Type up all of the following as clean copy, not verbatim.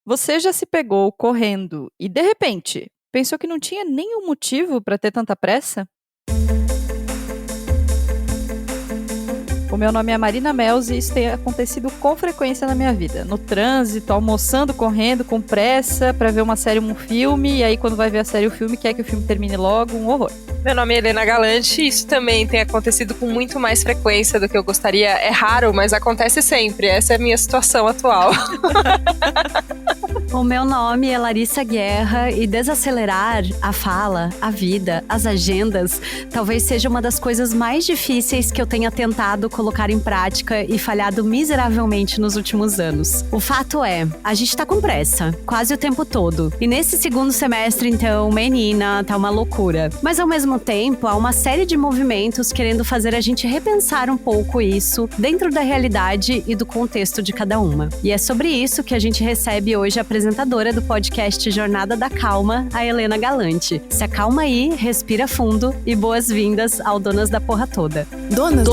Você já se pegou correndo e, de repente, pensou que não tinha nenhum motivo para ter tanta pressa? O meu nome é Marina Melz e isso tem acontecido com frequência na minha vida. No trânsito, almoçando, correndo, com pressa para ver uma série ou um filme, e aí quando vai ver a série ou o filme, quer que o filme termine logo, um horror. Meu nome é Helena Galante e isso também tem acontecido com muito mais frequência do que eu gostaria. É raro, mas acontece sempre. Essa é a minha situação atual. O meu nome é Larissa Guerra e desacelerar a fala, a vida, as agendas, talvez seja uma das coisas mais difíceis que eu tenha tentado colocar em prática e falhado miseravelmente nos últimos anos. O fato é, a gente tá com pressa, quase o tempo todo. E nesse segundo semestre, então, menina, tá uma loucura. Mas ao mesmo tempo, há uma série de movimentos querendo fazer a gente repensar um pouco isso dentro da realidade e do contexto de cada uma. E é sobre isso que a gente recebe hoje a apresentadora do podcast Jornada da Calma, a Helena Galante. Se acalma aí, respira fundo e boas-vindas ao Donas da Porra Toda. Donas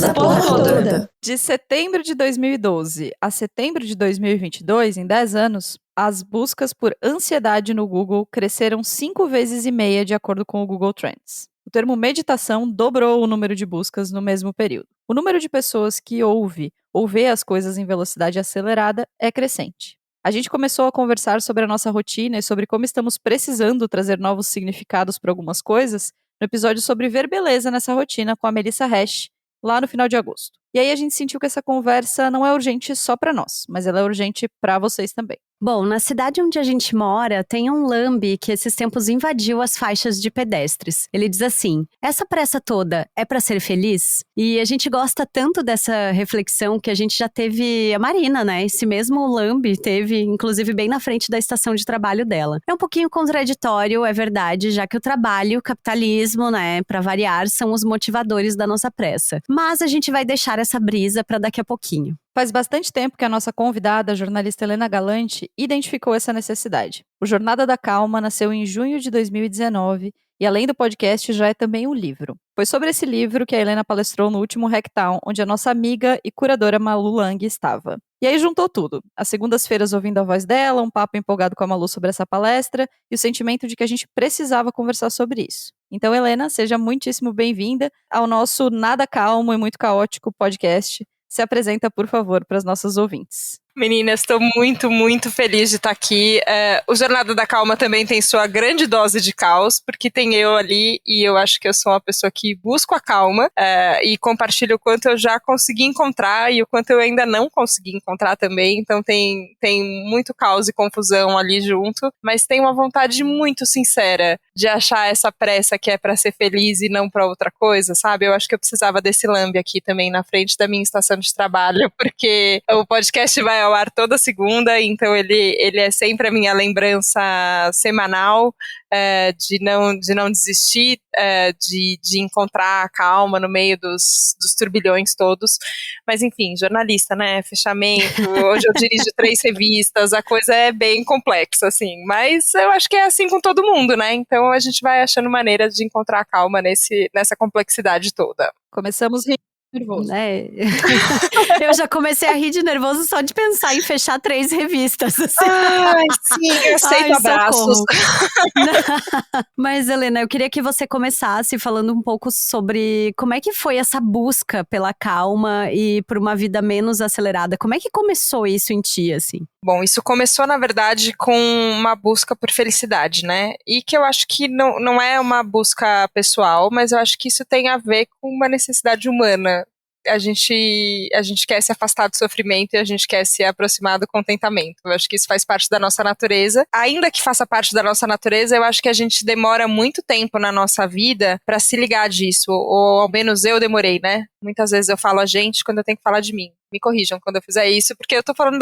da Porra Toda. De setembro de 2012 a setembro de 2022, em 10 anos, as buscas por ansiedade no Google cresceram 5,5 vezes de acordo com o Google Trends. O termo meditação dobrou o número de buscas no mesmo período. O número de pessoas que ouve ou vê as coisas em velocidade acelerada é crescente. A gente começou a conversar sobre a nossa rotina e sobre como estamos precisando trazer novos significados para algumas coisas no episódio sobre ver beleza nessa rotina com a Melissa Hash, lá no final de agosto. E aí a gente sentiu que essa conversa não é urgente só para nós, mas ela é urgente para vocês também. Bom, na cidade onde a gente mora, tem um lambe que esses tempos invadiu as faixas de pedestres. Ele diz assim: essa pressa toda é pra ser feliz? E a gente gosta tanto dessa reflexão que a gente já teve a Marina, né? Esse mesmo lambe teve, inclusive, bem na frente da estação de trabalho dela. É um pouquinho contraditório, é verdade, já que o trabalho, o capitalismo, né, pra variar, são os motivadores da nossa pressa. Mas a gente vai deixar essa brisa pra daqui a pouquinho. Faz bastante tempo que a nossa convidada, a jornalista Helena Galante, identificou essa necessidade. O Jornada da Calma nasceu em junho de 2019 e, além do podcast, já é também um livro. Foi sobre esse livro que a Helena palestrou no último Hacktown, onde a nossa amiga e curadora Malu Lang estava. E aí juntou tudo. As segundas-feiras ouvindo a voz dela, um papo empolgado com a Malu sobre essa palestra e o sentimento de que a gente precisava conversar sobre isso. Então, Helena, seja muitíssimo bem-vinda ao nosso nada calmo e muito caótico podcast. Se apresenta, por favor, para as nossas ouvintes. Meninas, estou muito, muito feliz de estar aqui. O Jornada da Calma também tem sua grande dose de caos, porque tem eu ali e eu acho que eu sou uma pessoa que busco a calma e compartilho o quanto eu já consegui encontrar e o quanto eu ainda não consegui encontrar também. Então tem muito caos e confusão ali junto, mas tem uma vontade muito sincera de achar essa pressa que é para ser feliz e não para outra coisa, sabe? Eu acho que eu precisava desse lambe aqui também na frente da minha estação de trabalho, porque o podcast vai ao ar toda segunda, então ele é sempre a minha lembrança semanal de não desistir, de encontrar a calma no meio dos turbilhões todos. Mas enfim, jornalista, né? Fechamento, hoje eu dirijo 3 revistas, a coisa é bem complexa, assim, mas eu acho que é assim com todo mundo, né? Então a gente vai achando maneiras de encontrar a calma nessa complexidade toda. Começamos nervoso. Eu já comecei a rir de nervoso só de pensar em fechar 3 revistas. Assim. Ai, sim, eu aceito abraços. Mas, Helena, eu queria que você começasse falando um pouco sobre como é que foi essa busca pela calma e por uma vida menos acelerada. Como é que começou isso em ti, assim? Bom, isso começou, na verdade, com uma busca por felicidade, né? E que eu acho que não é uma busca pessoal, mas eu acho que isso tem a ver com uma necessidade humana. A gente quer se afastar do sofrimento e a gente quer se aproximar do contentamento. Eu acho que isso faz parte da nossa natureza. Ainda que faça parte da nossa natureza, eu acho que a gente demora muito tempo na nossa vida para se ligar disso, ou ao menos eu demorei, né? Muitas vezes eu falo a gente quando eu tenho que falar de mim. Me corrijam quando eu fizer isso, porque eu tô falando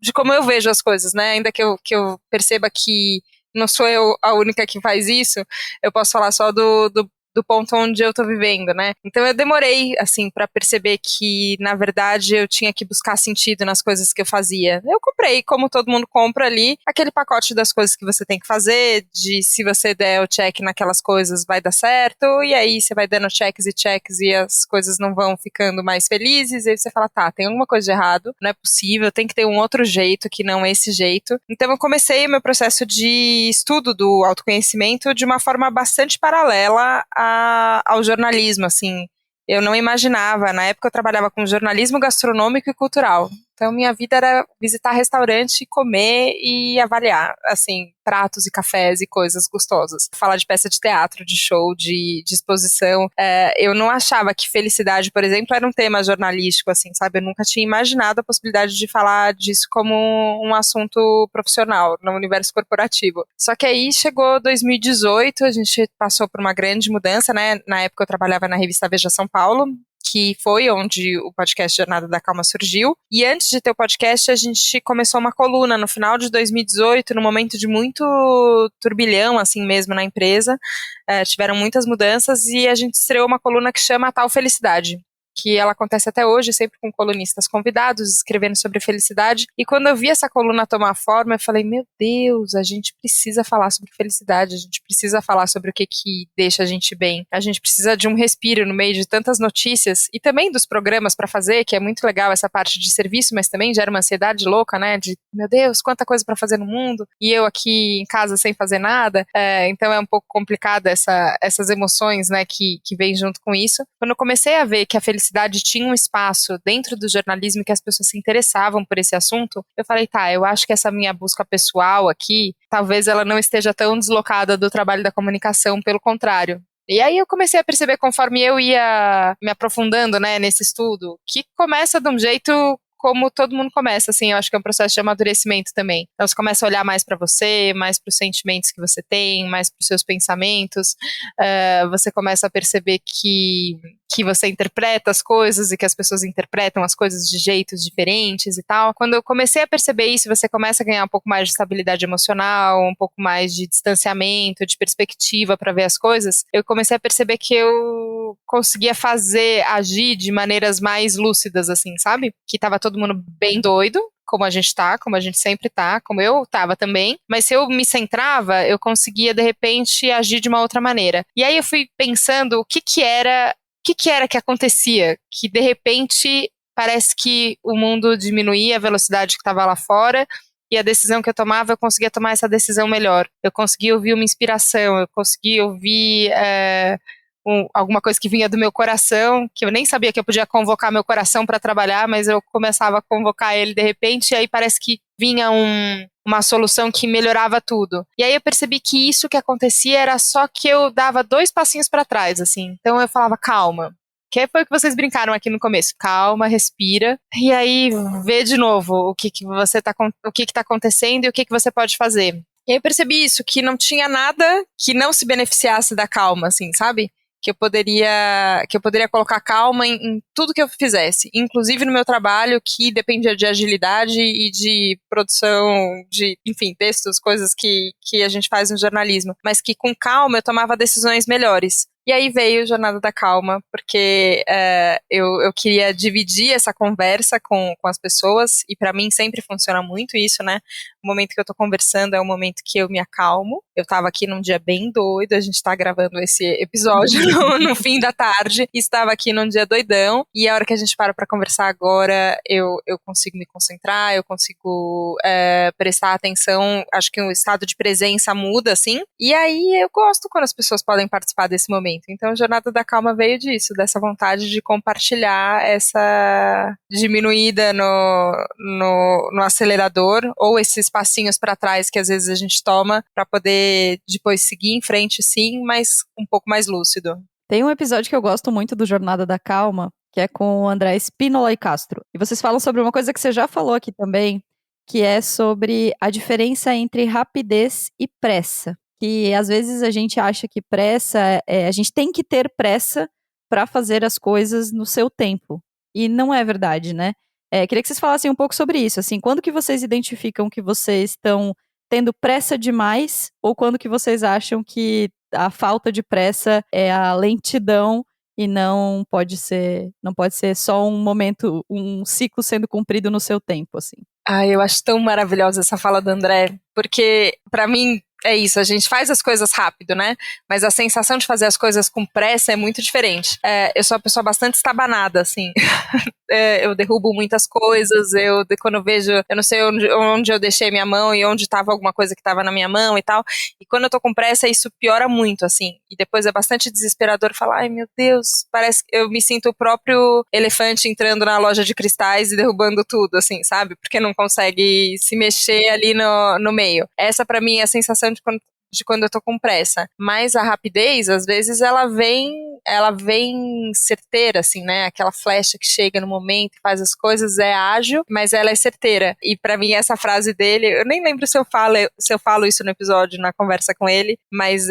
de como eu vejo as coisas, né? Ainda que eu perceba que não sou eu a única que faz isso, eu posso falar só do do ponto onde eu tô vivendo, né? Então eu demorei, assim, pra perceber que, na verdade, eu tinha que buscar sentido nas coisas que eu fazia. Eu comprei, como todo mundo compra ali, aquele pacote das coisas que você tem que fazer, de se você der o check naquelas coisas vai dar certo, e aí você vai dando checks e as coisas não vão ficando mais felizes, e aí você fala, tá, tem alguma coisa de errado, não é possível, tem que ter um outro jeito que não esse jeito. Então eu comecei o meu processo de estudo do autoconhecimento de uma forma bastante paralela ao jornalismo, assim. Eu não imaginava, na época eu trabalhava com jornalismo gastronômico e cultural. Então minha vida era visitar restaurante, comer e avaliar, assim, pratos e cafés e coisas gostosas. Falar de peça de teatro, de show, de exposição. Eu não achava que felicidade, por exemplo, era um tema jornalístico, assim, sabe? Eu nunca tinha imaginado a possibilidade de falar disso como um assunto profissional no universo corporativo. Só que aí chegou 2018, a gente passou por uma grande mudança, né? Na época eu trabalhava na revista Veja São Paulo, que foi onde o podcast Jornada da Calma surgiu. E antes de ter o podcast, a gente começou uma coluna no final de 2018, num momento de muito turbilhão, assim mesmo, na empresa. Tiveram muitas mudanças e a gente estreou uma coluna que chama A Tal Felicidade, que ela acontece até hoje, sempre com colunistas convidados, escrevendo sobre felicidade. E quando eu vi essa coluna tomar forma, eu falei, meu Deus, a gente precisa falar sobre felicidade, a gente precisa falar sobre o que deixa a gente bem. A gente precisa de um respiro no meio de tantas notícias e também dos programas para fazer, que é muito legal essa parte de serviço, mas também gera uma ansiedade louca, né, de, meu Deus, quanta coisa para fazer no mundo, e eu aqui em casa sem fazer nada. Então é um pouco complicado essas emoções, né, que vêm junto com isso. Quando eu comecei a ver que a felicidade tinha um espaço dentro do jornalismo que as pessoas se interessavam por esse assunto, eu falei, tá, eu acho que essa minha busca pessoal aqui, talvez ela não esteja tão deslocada do trabalho da comunicação, pelo contrário. E aí eu comecei a perceber, conforme eu ia me aprofundando, né, nesse estudo, que começa de um jeito como todo mundo começa, assim, eu acho que é um processo de amadurecimento também. Então você começa a olhar mais para você, mais para os sentimentos que você tem, mais para os seus pensamentos, você começa a perceber que você interpreta as coisas e que as pessoas interpretam as coisas de jeitos diferentes e tal. Quando eu comecei a perceber isso, você começa a ganhar um pouco mais de estabilidade emocional, um pouco mais de distanciamento, de perspectiva para ver as coisas. Eu comecei a perceber que eu conseguia agir de maneiras mais lúcidas, assim, sabe? Que tava todo mundo bem doido, como a gente tá, como a gente sempre tá, como eu tava também, mas se eu me centrava, eu conseguia, de repente, agir de uma outra maneira. E aí eu fui pensando o que era que acontecia, que de repente parece que o mundo diminuía a velocidade que estava lá fora e a decisão que eu tomava, eu conseguia tomar essa decisão melhor. Eu conseguia ouvir uma inspiração, eu conseguia ouvir alguma coisa que vinha do meu coração, que eu nem sabia que eu podia convocar meu coração para trabalhar, mas eu começava a convocar ele de repente e aí parece que vinha uma solução que melhorava tudo. E aí eu percebi que isso que acontecia era só que eu dava 2 passinhos para trás, assim. Então eu falava, calma. Que foi o que vocês brincaram aqui no começo. Calma, respira. E aí vê de novo o que tá acontecendo e o que você pode fazer. E aí eu percebi isso, que não tinha nada que não se beneficiasse da calma, assim, sabe? Que eu poderia colocar calma em tudo que eu fizesse, inclusive no meu trabalho, que dependia de agilidade e de produção de, enfim, textos, coisas que a gente faz no jornalismo, mas que com calma eu tomava decisões melhores. E aí veio Jornada da Calma, porque eu queria dividir essa conversa com as pessoas, e para mim sempre funciona muito isso, né? O momento que eu tô conversando é o momento que eu me acalmo. Eu tava aqui num dia bem doido, a gente tá gravando esse episódio no fim da tarde, e estava aqui num dia doidão, e a hora que a gente para pra conversar agora, eu consigo me concentrar, eu consigo prestar atenção, acho que o estado de presença muda, assim, e aí eu gosto quando as pessoas podem participar desse momento. Então, a Jornada da Calma veio disso, dessa vontade de compartilhar essa diminuída no acelerador, ou esses passinhos para trás que às vezes a gente toma para poder depois seguir em frente, sim, mas um pouco mais lúcido. Tem um episódio que eu gosto muito do Jornada da Calma, que é com o André Spínola e Castro. E vocês falam sobre uma coisa que você já falou aqui também, que é sobre a diferença entre rapidez e pressa. Que às vezes a gente acha que pressa, a gente tem que ter pressa para fazer as coisas no seu tempo. E não é verdade, né? Queria que vocês falassem um pouco sobre isso. Assim, quando que vocês identificam que vocês estão tendo pressa demais ou quando que vocês acham que a falta de pressa é a lentidão e não pode ser só um momento, um ciclo sendo cumprido no seu tempo, assim. Eu acho tão maravilhosa essa fala do André, porque pra mim é isso, a gente faz as coisas rápido, né? Mas a sensação de fazer as coisas com pressa é muito diferente. Eu sou uma pessoa bastante estabanada, assim. Eu derrubo muitas coisas, quando eu vejo, eu não sei onde eu deixei minha mão e onde estava alguma coisa que estava na minha mão e tal. E quando eu tô com pressa, isso piora muito, assim. E depois é bastante desesperador falar, ai meu Deus, parece que eu me sinto o próprio elefante entrando na loja de cristais e derrubando tudo, assim, sabe? Porque não consegue se mexer ali no meio. Essa pra mim é a sensação de quando eu tô com pressa. Mas a rapidez, às vezes, ela vem certeira, assim, né? Aquela flecha que chega no momento e faz as coisas, é ágil, mas ela é certeira. E pra mim, essa frase dele, eu nem lembro se eu falo isso no episódio, na conversa com ele, mas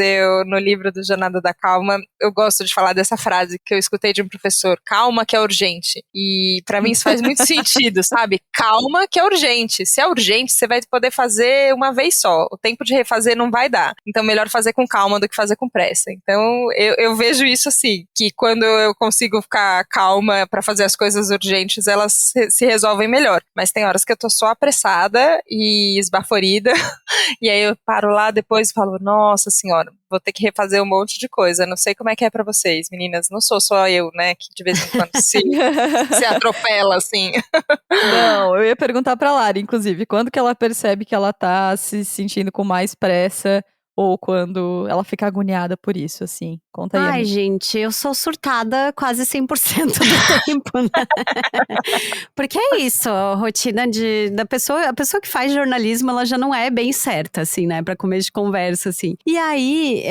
no livro do Jornada da Calma, eu gosto de falar dessa frase que eu escutei de um professor, calma que é urgente. E pra mim isso faz muito sentido, sabe? Calma que é urgente. Se é urgente, você vai poder fazer uma vez só. O tempo de refazer não vai dar. Então, melhor fazer com calma do que fazer com pressa. Então, eu vejo isso assim, que quando eu consigo ficar calma pra fazer as coisas urgentes, elas se resolvem melhor. Mas tem horas que eu tô só apressada e esbaforida, e aí eu paro lá depois e falo, nossa senhora, vou ter que refazer um monte de coisa. Não sei como é que é pra vocês, meninas. Não sou só eu, né, que de vez em quando se atropela, assim. Não, eu ia perguntar pra Lara, inclusive, quando que ela percebe que ela tá se sentindo com mais pressa ou quando ela fica agoniada por isso, assim? Conta aí, Ai, amiga. gente, eu sou surtada quase 100% do tempo, né? Porque é isso, a rotina a pessoa que faz jornalismo, ela já não é bem certa, assim, né? Pra começo de conversa, assim. E aí,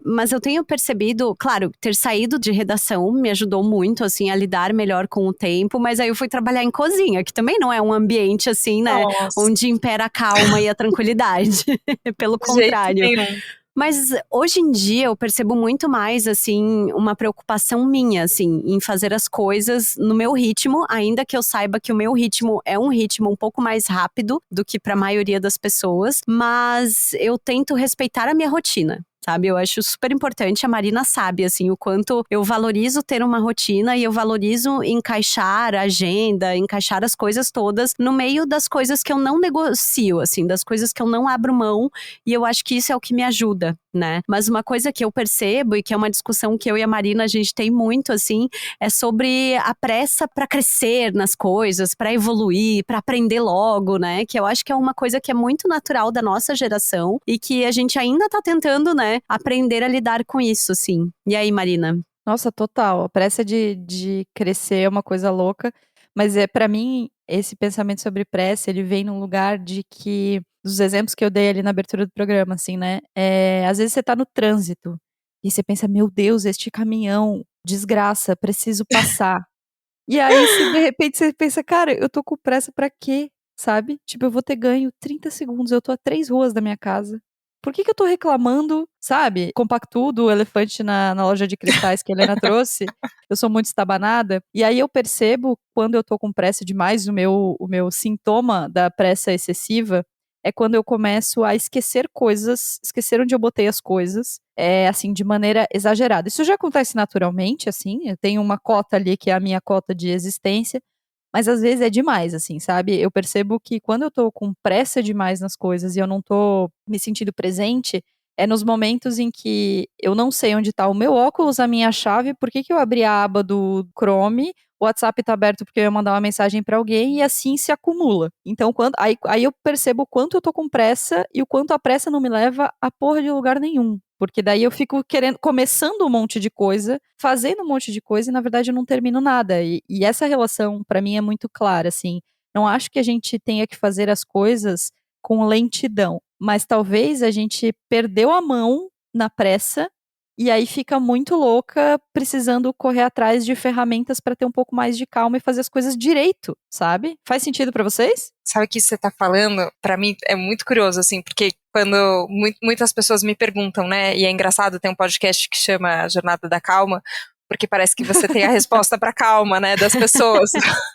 mas eu tenho percebido, claro, ter saído de redação me ajudou muito, assim, a lidar melhor com o tempo, mas aí eu fui trabalhar em cozinha, que também não é um ambiente, assim, né? Nossa, Onde impera a calma e a tranquilidade. Pelo de jeito contrário. nenhum. Mas hoje em dia eu percebo muito mais, assim, uma preocupação minha, assim, em fazer as coisas no meu ritmo, ainda que eu saiba que o meu ritmo é um ritmo um pouco mais rápido do que para a maioria das pessoas, mas eu tento respeitar a minha rotina. Sabe, eu acho super importante, a Marina sabe, assim, o quanto eu valorizo ter uma rotina e eu valorizo encaixar a agenda, encaixar as coisas todas no meio das coisas que eu não negocio, assim, das coisas que eu não abro mão, e eu acho que isso é o que me ajuda, né? Mas uma coisa que eu percebo e que é uma discussão que eu e a Marina a gente tem muito, assim, é sobre a pressa para crescer nas coisas, para evoluir, para aprender logo, né? Que eu acho que é uma coisa que é muito natural da nossa geração e que a gente ainda tá tentando, né, aprender a lidar com isso, assim. E aí, Marina? Nossa, total. A pressa de crescer é uma coisa louca, mas para mim, esse pensamento sobre pressa, ele vem num lugar de que, dos exemplos que eu dei ali na abertura do programa, assim, né? Às vezes você tá no trânsito e você pensa, meu Deus, este caminhão, desgraça, preciso passar. E aí, de repente, você pensa, cara, eu tô com pressa pra quê? Sabe? Tipo, eu vou ter ganho 30 segundos, eu tô a 3 ruas da minha casa. Por que eu tô reclamando, sabe? Compactudo, o elefante na loja de cristais que a Helena trouxe. Eu sou muito estabanada. E aí eu percebo, quando eu tô com pressa demais, o meu sintoma da pressa excessiva é quando eu começo a esquecer coisas, esquecer onde eu botei as coisas, assim, de maneira exagerada. Isso já acontece naturalmente, assim, eu tenho uma cota ali que é a minha cota de existência, mas às vezes é demais, assim, sabe? Eu percebo que quando eu tô com pressa demais nas coisas e eu não tô me sentindo presente, é nos momentos em que eu não sei onde tá o meu óculos, a minha chave, por que eu abri a aba do Chrome, o WhatsApp tá aberto porque eu ia mandar uma mensagem pra alguém e assim se acumula. Então, aí eu percebo o quanto eu tô com pressa e o quanto a pressa não me leva a porra de lugar nenhum. Porque daí eu fico começando um monte de coisa, fazendo um monte de coisa e na verdade eu não termino nada. E essa relação pra mim é muito clara, assim. Não acho que a gente tenha que fazer as coisas com lentidão, mas talvez a gente perdeu a mão na pressa e aí fica muito louca precisando correr atrás de ferramentas pra ter um pouco mais de calma e fazer as coisas direito, sabe? Faz sentido pra vocês? Sabe o que você tá falando? Pra mim é muito curioso, assim, porque quando muitas pessoas me perguntam, né, e é engraçado, tem um podcast que chama Jornada da Calma, porque parece que você tem a resposta pra calma, né, das pessoas,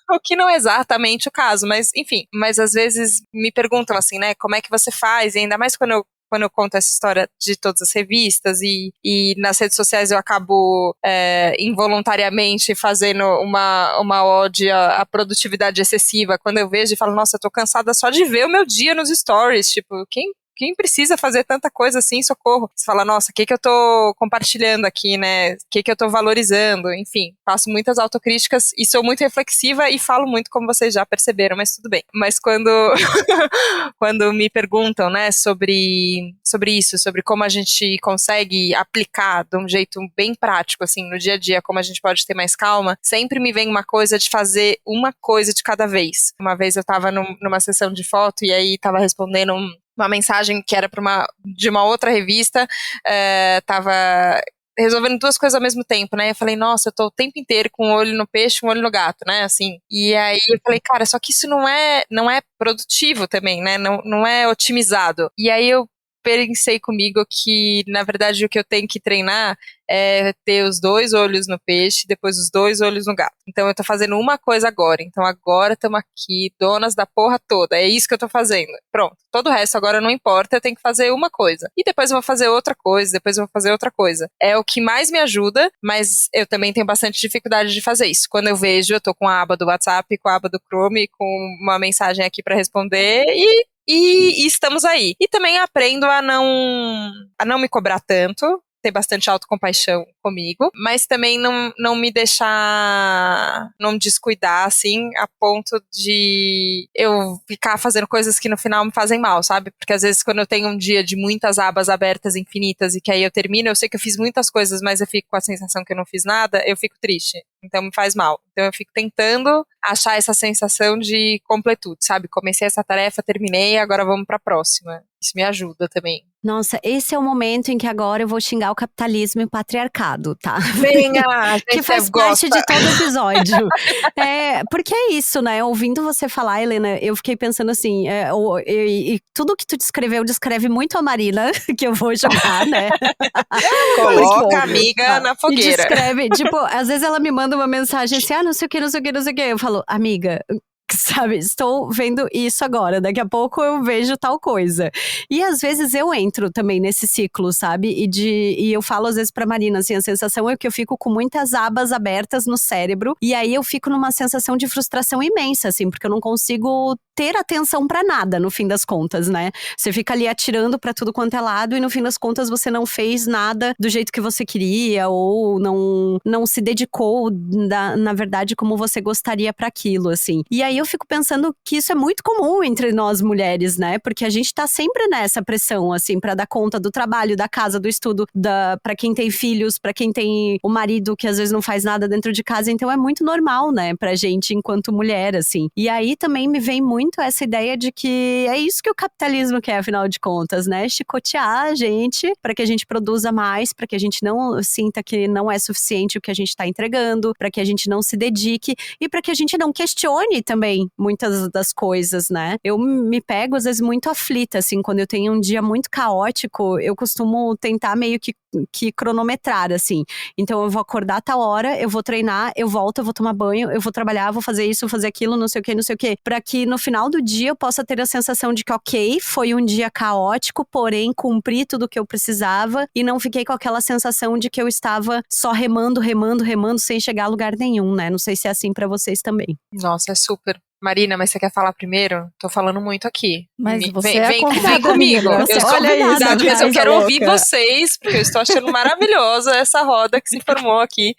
o que não é exatamente o caso, mas enfim, mas às vezes me perguntam assim, né, como é que você faz, e ainda mais quando eu quando eu conto essa história de todas as revistas e nas redes sociais eu acabo involuntariamente fazendo uma ode à produtividade excessiva, quando eu vejo e falo, nossa, eu tô cansada só de ver o meu dia nos stories, tipo, quem precisa fazer tanta coisa assim, socorro? Você fala, nossa, o que eu tô compartilhando aqui, né? O que eu tô valorizando? Enfim, faço muitas autocríticas e sou muito reflexiva e falo muito, como vocês já perceberam, mas tudo bem. Mas quando me perguntam, né, sobre isso, sobre como a gente consegue aplicar de um jeito bem prático, assim, no dia a dia, como a gente pode ter mais calma, sempre me vem uma coisa de fazer uma coisa de cada vez. Uma vez eu tava numa sessão de foto e aí tava respondendo uma mensagem que era de uma outra revista, tava resolvendo duas coisas ao mesmo tempo, né? Eu falei, nossa, eu tô o tempo inteiro com um olho no peixe e um olho no gato, né? Assim. E aí eu falei, cara, só que isso não é produtivo também, né? Não é otimizado. E aí eu pensei comigo que, na verdade, o que eu tenho que treinar é ter os 2 olhos no peixe, depois os 2 olhos no gato. Então eu tô fazendo uma coisa agora. Então agora estamos aqui, donas da porra toda. É isso que eu tô fazendo. Pronto. Todo o resto agora não importa, eu tenho que fazer uma coisa. E depois eu vou fazer outra coisa, depois eu vou fazer outra coisa. É o que mais me ajuda, mas eu também tenho bastante dificuldade de fazer isso. Quando eu vejo, eu tô com a aba do WhatsApp, com a aba do Chrome, com uma mensagem aqui pra responder e estamos aí. E também aprendo a não me cobrar tanto, ter bastante autocompaixão comigo, mas também não me deixar, não me descuidar, assim, a ponto de eu ficar fazendo coisas que no final me fazem mal, sabe? Porque às vezes quando eu tenho um dia de muitas abas abertas infinitas e que aí eu termino, eu sei que eu fiz muitas coisas, mas eu fico com a sensação que eu não fiz nada, eu fico triste. Então me faz mal. Então eu fico tentando achar essa sensação de completude, sabe? Comecei essa tarefa, terminei, agora vamos pra próxima. Isso me ajuda também. Nossa, esse é o momento em que agora eu vou xingar o capitalismo e o patriarcado, tá? Venha, a gente que faz parte de todo episódio. Porque é isso, né? Ouvindo você falar, Helena, eu fiquei pensando assim, e tudo que tu descreve muito a Marina, que eu vou jogar, né? Coloca a amiga na fogueira. Descreve, tipo, às vezes ela me manda uma mensagem assim, não sei o que, não sei o que, não sei o que. Eu falo, amiga, sabe, estou vendo isso agora, daqui a pouco eu vejo tal coisa. E às vezes eu entro também nesse ciclo, sabe? E eu falo às vezes pra Marina, assim, a sensação é que eu fico com muitas abas abertas no cérebro, e aí eu fico numa sensação de frustração imensa, assim, porque eu não consigo ter atenção pra nada, no fim das contas, né? Você fica ali atirando pra tudo quanto é lado e no fim das contas você não fez nada do jeito que você queria ou não se dedicou, na verdade, como você gostaria pra aquilo, assim. E aí eu fico pensando que isso é muito comum entre nós mulheres, né? Porque a gente tá sempre nessa pressão, assim, pra dar conta do trabalho, da casa, do estudo, pra quem tem filhos, pra quem tem o marido que às vezes não faz nada dentro de casa. Então é muito normal, né, pra gente enquanto mulher, assim. E aí também me vem muito essa ideia de que é isso que o capitalismo quer, afinal de contas, né? Chicotear a gente pra que a gente produza mais, pra que a gente não sinta que não é suficiente o que a gente tá entregando, pra que a gente não se dedique e pra que a gente não questione também muitas das coisas, né? Eu me pego às vezes muito aflita, assim, quando eu tenho um dia muito caótico, eu costumo tentar meio que cronometrar, assim. Então eu vou acordar a tal hora, eu vou treinar, eu volto, eu vou tomar banho, eu vou trabalhar, vou fazer isso, fazer aquilo, não sei o que, pra que no final do dia eu possa ter a sensação de que, ok, foi um dia caótico, porém cumpri tudo o que eu precisava e não fiquei com aquela sensação de que eu estava só remando sem chegar a lugar nenhum, né? Não sei se é assim pra vocês também. Nossa, é super. Marina, mas você quer falar primeiro? Tô falando muito aqui. Mas você vem convidada, comigo. menina. Eu sou Olha isso, convidada, mas eu quero louca. ouvir vocês, porque eu estou achando maravilhosa essa roda que se formou aqui.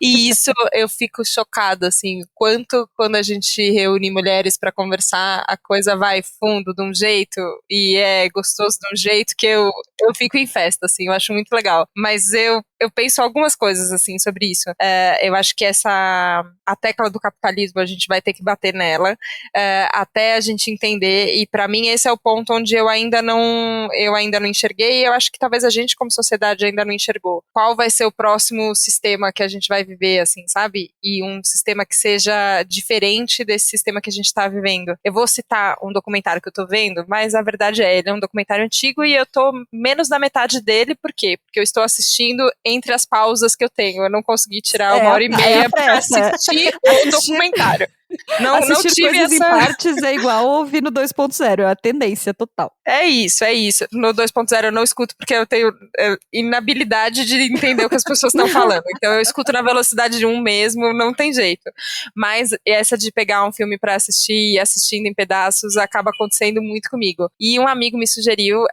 E isso eu fico chocada, assim, quando a gente reúne mulheres pra conversar, a coisa vai fundo de um jeito e é gostoso de um jeito que eu fico em festa, assim, eu acho muito legal. Mas eu penso algumas coisas, assim, sobre isso. Eu acho que a tecla do capitalismo, a gente vai ter que bater nela, até a gente entender, e pra mim esse é o ponto onde eu ainda não enxerguei, e eu acho que talvez a gente como sociedade ainda não enxergou. Qual vai ser o próximo sistema que a gente vai viver, assim, sabe? E um sistema que seja diferente desse sistema que a gente tá vivendo. Eu vou citar um documentário que eu tô vendo, mas a verdade ele é um documentário antigo e eu tô menos da metade dele, por quê? Porque eu estou assistindo entre as pausas que eu tenho, eu não consegui tirar 1h30 pra assistir o documentário. Não Assistir tive coisas em essa... partes é igual ouvir no 2.0, é a tendência total. É isso. No 2.0 eu não escuto porque eu tenho inabilidade de entender o que as pessoas estão falando. Então eu escuto na velocidade de 1 mesmo, não tem jeito. Mas essa de pegar um filme pra assistir e assistindo em pedaços acaba acontecendo muito comigo. E um amigo me sugeriu,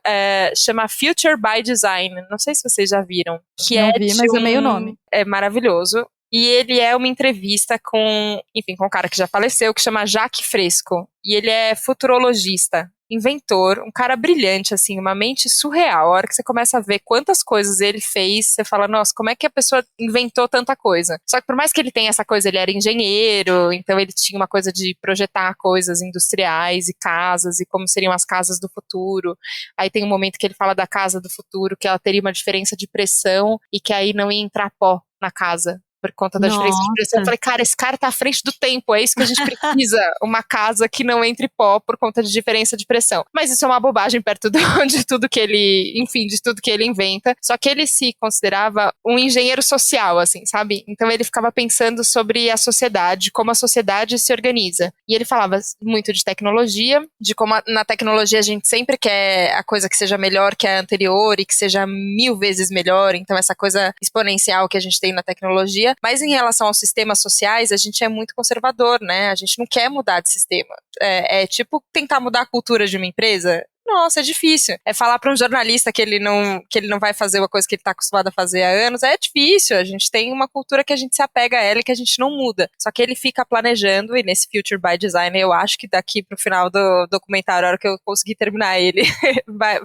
chama Future by Design. Não sei se vocês já viram. Que Não é vi, de mas amei o nome. É maravilhoso. E ele é uma entrevista com um cara que já faleceu, que chama Jacques Fresco. E ele é futurologista, inventor, um cara brilhante, assim, uma mente surreal. A hora que você começa a ver quantas coisas ele fez, você fala, nossa, como é que a pessoa inventou tanta coisa? Só que por mais que ele tenha essa coisa, ele era engenheiro, então ele tinha uma coisa de projetar coisas industriais e casas, e como seriam as casas do futuro. Aí tem um momento que ele fala da casa do futuro, que ela teria uma diferença de pressão, e que aí não ia entrar pó na casa. Por conta da diferença de pressão. Eu falei, cara, esse cara tá à frente do tempo, é isso que a gente precisa, uma casa que não entre pó por conta de diferença de pressão. Mas isso é uma bobagem perto de tudo que ele, enfim, de tudo que ele inventa. Só que ele se considerava um engenheiro social, assim, sabe? Então ele ficava pensando sobre a sociedade, como a sociedade se organiza. E ele falava muito de tecnologia, de como na tecnologia a gente sempre quer a coisa que seja melhor que a anterior e que seja 1000 vezes melhor. Então essa coisa exponencial que a gente tem na tecnologia. Mas em relação aos sistemas sociais, a gente é muito conservador, né? A gente não quer mudar de sistema. É tipo tentar mudar a cultura de uma empresa. Nossa, é difícil. É falar para um jornalista que ele não vai fazer uma coisa que ele está acostumado a fazer há anos. É difícil. A gente tem uma cultura que a gente se apega a ela e que a gente não muda. Só que ele fica planejando, e nesse Future by Design, eu acho que daqui pro final do documentário, a hora que eu conseguir terminar ele,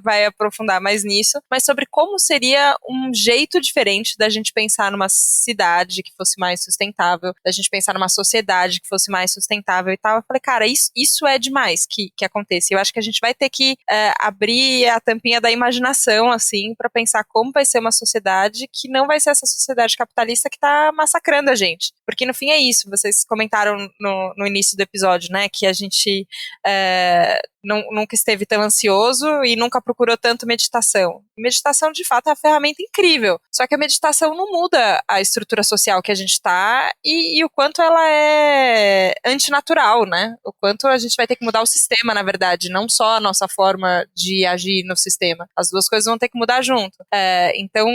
vai aprofundar mais nisso. Mas sobre como seria um jeito diferente da gente pensar numa cidade que fosse mais sustentável, da gente pensar numa sociedade que fosse mais sustentável e tal. Eu falei, cara, isso é demais que aconteça. Eu acho que a gente vai ter que abrir a tampinha da imaginação, assim, para pensar como vai ser uma sociedade que não vai ser essa sociedade capitalista que tá massacrando a gente. Porque no fim é isso, vocês comentaram no início do episódio, né, que a gente nunca esteve tão ansioso e nunca procurou tanto meditação. Meditação, de fato, é uma ferramenta incrível. Só que a meditação não muda a estrutura social que a gente tá e o quanto ela é antinatural, né? O quanto a gente vai ter que mudar o sistema, na verdade, não só a nossa forma de agir no sistema. As duas coisas vão ter que mudar junto. Então,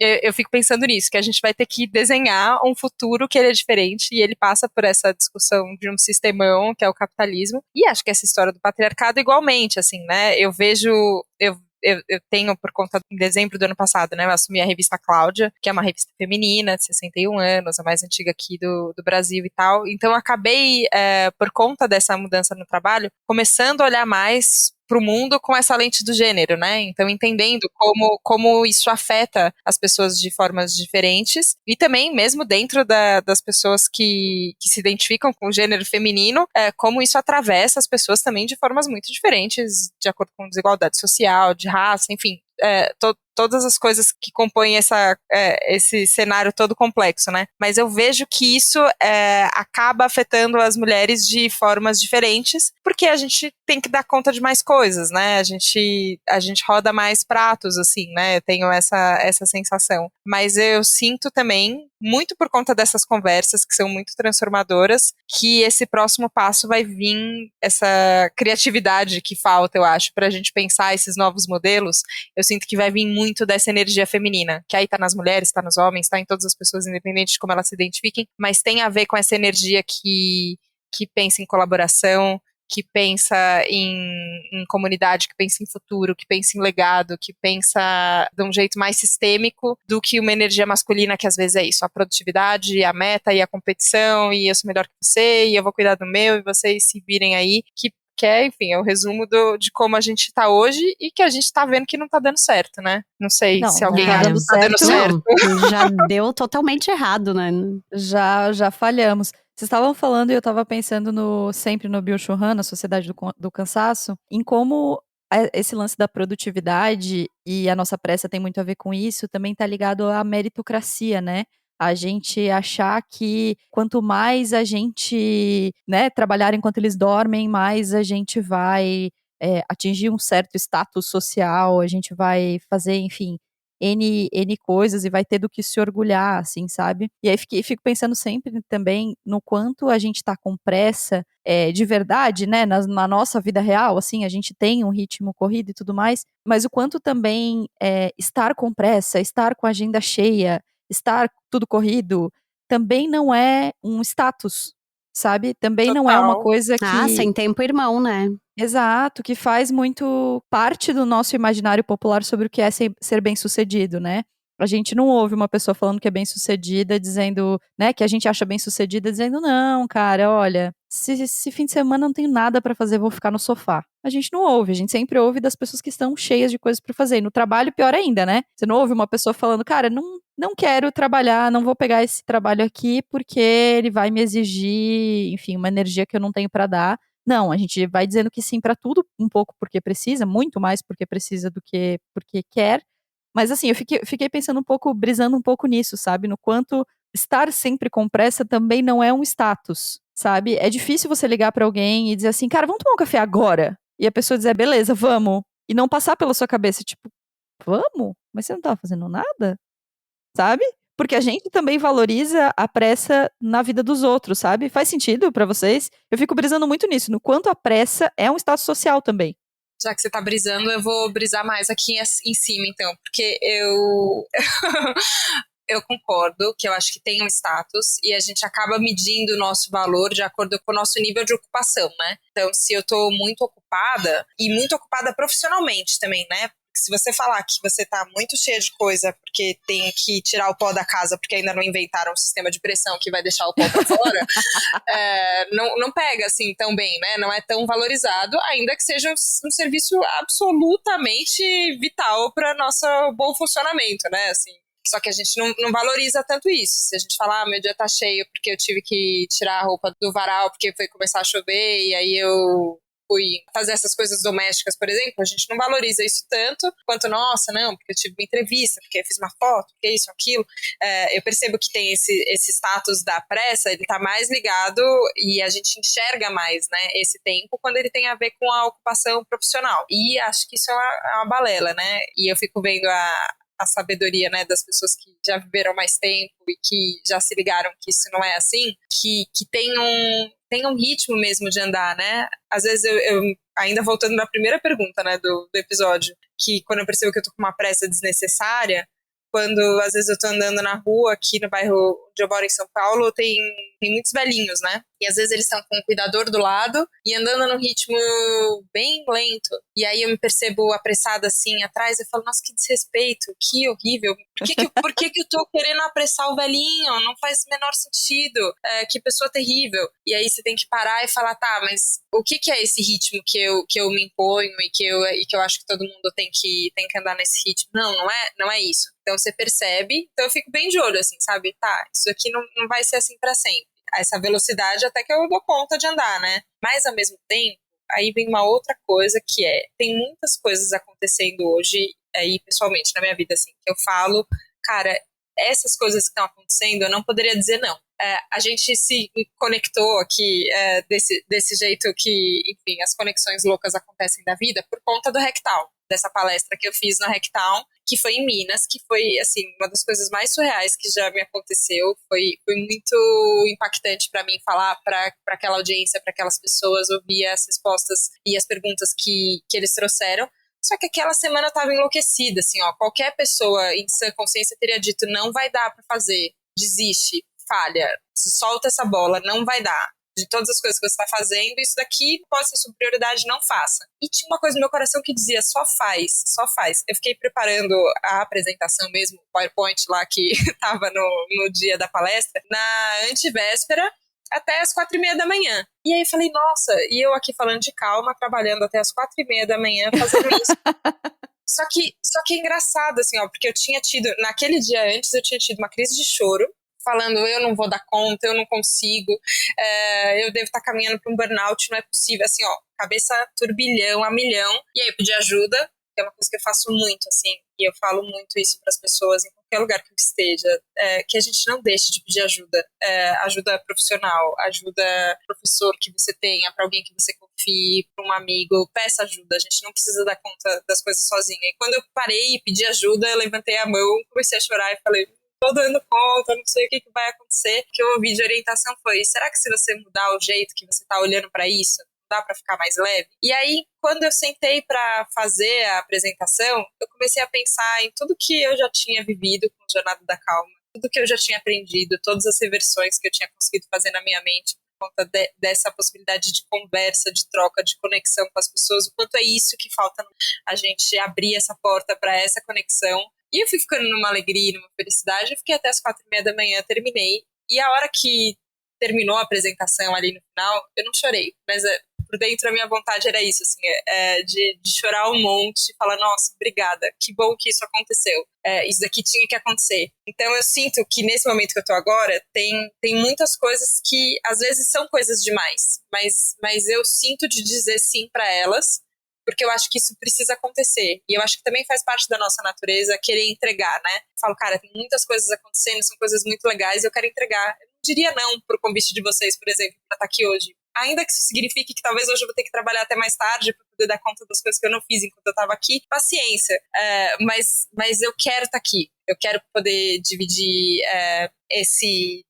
eu fico pensando nisso, que a gente vai ter que desenhar um futuro que ele é diferente e ele passa por essa discussão de um sistemão, que é o capitalismo, e acho que essa história do patriarcado igualmente, assim, né, eu vejo, eu tenho, por conta, em dezembro do ano passado, né, eu assumi a revista Cláudia, que é uma revista feminina, de 61 anos, a mais antiga aqui do Brasil e tal, então eu acabei, por conta dessa mudança no trabalho, começando a olhar mais pro mundo com essa lente do gênero, né? Então, entendendo como isso afeta as pessoas de formas diferentes e também, mesmo dentro das pessoas que se identificam com o gênero feminino, como isso atravessa as pessoas também de formas muito diferentes, de acordo com desigualdade social, de raça, enfim, todas as coisas que compõem esse cenário todo complexo, né? Mas eu vejo que isso acaba afetando as mulheres de formas diferentes, porque a gente tem que dar conta de mais coisas, né? A gente roda mais pratos, assim, né? Eu tenho essa sensação. Mas eu sinto também, muito por conta dessas conversas que são muito transformadoras, que esse próximo passo vai vir essa criatividade que falta, eu acho, pra gente pensar esses novos modelos. Eu sinto que vai vir muito dessa energia feminina, que aí tá nas mulheres, tá nos homens, tá em todas as pessoas, independente de como elas se identifiquem, mas tem a ver com essa energia que pensa em colaboração, que pensa em comunidade, que pensa em futuro, que pensa em legado, que pensa de um jeito mais sistêmico do que uma energia masculina, que às vezes é isso, a produtividade, a meta e a competição, e eu sou melhor que você, e eu vou cuidar do meu, e vocês se virem aí, que é, enfim, é o resumo de como a gente tá hoje e que a gente tá vendo que não tá dando certo, né? Não sei se alguém tá acha dando que tá dando certo. Não, já deu totalmente errado, né? Já falhamos. Vocês estavam falando e eu estava pensando sempre no Byung-Chul Han, na Sociedade do Cansaço, em como esse lance da produtividade e a nossa pressa tem muito a ver com isso, também está ligado à meritocracia, né? A gente achar que quanto mais a gente, né, trabalhar enquanto eles dormem, mais a gente vai atingir um certo status social, a gente vai fazer, enfim, N coisas e vai ter do que se orgulhar, assim, sabe? E aí fico pensando sempre também no quanto a gente tá com pressa, de verdade, né? Na nossa vida real, assim, a gente tem um ritmo corrido e tudo mais, mas o quanto também estar com pressa, estar com a agenda cheia, estar tudo corrido, também não é um status, sabe? Também não é uma Total. coisa Ah, que... sem tempo, irmão, né? Exato, que faz muito parte do nosso imaginário popular sobre o que é ser bem-sucedido, né? A gente não ouve uma pessoa falando que é bem-sucedida dizendo, né, que a gente acha bem-sucedida dizendo, não, cara, olha, esse fim de semana não tenho nada pra fazer, vou ficar no sofá. A gente não ouve, a gente sempre ouve das pessoas que estão cheias de coisas pra fazer. E no trabalho, pior ainda, né? Você não ouve uma pessoa falando, cara, não quero trabalhar, não vou pegar esse trabalho aqui porque ele vai me exigir, enfim, uma energia que eu não tenho pra dar. Não, a gente vai dizendo que sim pra tudo, um pouco porque precisa, muito mais porque precisa do que porque quer. Mas assim, eu fiquei pensando um pouco, brisando um pouco nisso, sabe? No quanto estar sempre com pressa também não é um status, sabe? É difícil você ligar pra alguém e dizer assim, cara, vamos tomar um café agora? E a pessoa dizer, beleza, vamos. E não passar pela sua cabeça, tipo, vamos? Mas você não tava fazendo nada? Sabe? Porque a gente também valoriza a pressa na vida dos outros, sabe? Faz sentido pra vocês? Eu fico brisando muito nisso, no quanto a pressa é um status social também. Já que você tá brisando, eu vou brisar mais aqui em cima, então. Porque eu... eu concordo que eu acho que tem um status e a gente acaba medindo o nosso valor de acordo com o nosso nível de ocupação, né? Então, se eu tô muito ocupada, e muito ocupada profissionalmente também, né? Se você falar que você tá muito cheia de coisa porque tem que tirar o pó da casa porque ainda não inventaram um sistema de pressão que vai deixar o pó pra fora, não pega assim tão bem, né? Não é tão valorizado, ainda que seja um serviço absolutamente vital para nosso bom funcionamento, né? Assim, só que a gente não valoriza tanto isso. Se a gente falar, meu dia tá cheio porque eu tive que tirar a roupa do varal porque foi começar a chover e aí eu fui fazer essas coisas domésticas, por exemplo, a gente não valoriza isso tanto quanto, nossa, não, porque eu tive uma entrevista, porque eu fiz uma foto, porque isso, aquilo. Eu percebo que tem esse status da pressa, ele tá mais ligado e a gente enxerga mais, né, esse tempo quando ele tem a ver com a ocupação profissional. E acho que isso é uma balela, né? E eu fico vendo a sabedoria, né, das pessoas que já viveram mais tempo e que já se ligaram que isso não é assim, que tem um ritmo mesmo de andar, né? Às vezes eu ainda voltando na primeira pergunta, né, do episódio, que quando eu percebo que eu tô com uma pressa desnecessária, quando às vezes eu tô andando na rua aqui no bairro onde eu moro em São Paulo, tem muitos velhinhos, né? E às vezes eles estão com um cuidador do lado e andando num ritmo bem lento. E aí eu me percebo apressada assim atrás e falo, nossa, que desrespeito, que horrível. Por que eu tô querendo apressar o velhinho? Não faz o menor sentido. Que pessoa terrível. E aí você tem que parar e falar, tá, mas o que é esse ritmo que eu me imponho e que eu acho que todo mundo tem que andar nesse ritmo? Não é isso. Então você percebe, então eu fico bem de olho, assim, sabe? Tá, isso aqui não vai ser assim pra sempre. Essa velocidade até que eu dou conta de andar, né? Mas ao mesmo tempo, aí vem uma outra coisa que tem muitas coisas acontecendo hoje, aí pessoalmente na minha vida, assim, que eu falo, cara, essas coisas que estão acontecendo, eu não poderia dizer não. A gente se conectou aqui desse jeito que, enfim, as conexões loucas acontecem da vida por conta do Hacktown, dessa palestra que eu fiz no Hacktown, que foi em Minas, que foi, assim, uma das coisas mais surreais que já me aconteceu. Foi muito impactante para mim falar para aquela audiência, para aquelas pessoas, ouvir as respostas e as perguntas que eles trouxeram. Só que aquela semana eu tava enlouquecida, assim, ó. Qualquer pessoa em sã consciência teria dito, não vai dar para fazer, desiste, falha, solta essa bola, não vai dar. De todas as coisas que você está fazendo, isso daqui pode ser sua prioridade, não faça. E tinha uma coisa no meu coração que dizia, só faz, só faz. Eu fiquei preparando a apresentação mesmo, o PowerPoint lá que estava no dia da palestra, na antevéspera, até as 4:30 da manhã. E aí falei, nossa, e eu aqui falando de calma, trabalhando até as 4:30 da manhã, fazendo isso. Só que é engraçado, assim, ó, porque eu tinha tido, naquele dia antes, eu tinha tido uma crise de choro, falando, eu não vou dar conta, eu não consigo, eu devo estar caminhando para um burnout, não é possível, assim, ó, cabeça turbilhão, a milhão, e aí eu pedi ajuda, que é uma coisa que eu faço muito, assim, e eu falo muito isso para as pessoas em qualquer lugar que eu esteja, que a gente não deixe de pedir ajuda. Ajuda profissional, ajuda professor que você tenha, para alguém que você confie, para um amigo, peça ajuda. A gente não precisa dar conta das coisas sozinha. E quando eu parei e pedi ajuda, eu levantei a mão, comecei a chorar e falei, tô dando conta, não sei o que vai acontecer. O que eu ouvi de orientação foi, será que se você mudar o jeito que você tá olhando para isso, dá para ficar mais leve? E aí, quando eu sentei para fazer a apresentação, eu comecei a pensar em tudo que eu já tinha vivido com o Jornada da Calma, tudo que eu já tinha aprendido, todas as reversões que eu tinha conseguido fazer na minha mente por conta dessa possibilidade de conversa, de troca, de conexão com as pessoas, o quanto é isso que falta a gente abrir essa porta para essa conexão. E eu fui ficando numa alegria, numa felicidade, eu fiquei até as 4:30 da manhã, terminei, e a hora que terminou a apresentação ali no final, eu não chorei, mas por dentro a minha vontade era isso, assim, de chorar um monte, falar, nossa, obrigada, que bom que isso aconteceu, isso daqui tinha que acontecer. Então eu sinto que nesse momento que eu tô agora, tem muitas coisas que às vezes são coisas demais, mas eu sinto de dizer sim para elas, porque eu acho que isso precisa acontecer. E eu acho que também faz parte da nossa natureza querer entregar, né? Eu falo, cara, tem muitas coisas acontecendo, são coisas muito legais, eu quero entregar. Eu não diria não pro convite de vocês, por exemplo, pra estar aqui hoje. Ainda que isso signifique que talvez hoje eu vou ter que trabalhar até mais tarde para poder dar conta das coisas que eu não fiz enquanto eu estava aqui. Paciência. Mas eu quero estar aqui. Eu quero poder dividir esse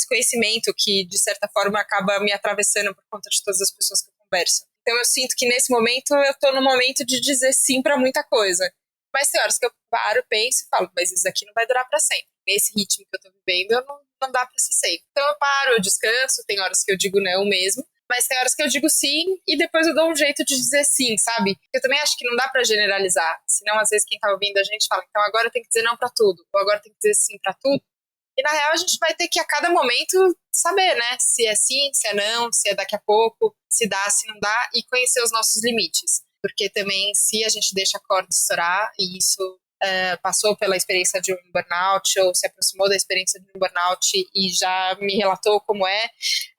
conhecimento que, de certa forma, acaba me atravessando por conta de todas as pessoas que eu converso. Então eu sinto que nesse momento eu tô no momento de dizer sim para muita coisa. Mas tem horas que eu paro, penso e falo, mas isso aqui não vai durar para sempre. Nesse ritmo que eu tô vivendo, não dá para ser sempre. Então eu paro, eu descanso, tem horas que eu digo não mesmo, mas tem horas que eu digo sim e depois eu dou um jeito de dizer sim, sabe? Eu também acho que não dá para generalizar, senão às vezes quem tá ouvindo a gente fala, então agora tem que dizer não para tudo, ou agora tem que dizer sim para tudo. E na real a gente vai ter que a cada momento saber, né? Se é sim, se é não, se é daqui a pouco, se dá, se não dá, e conhecer os nossos limites. Porque também se a gente deixa a corda estourar, e isso passou pela experiência de um burnout, ou se aproximou da experiência de um burnout e já me relatou como é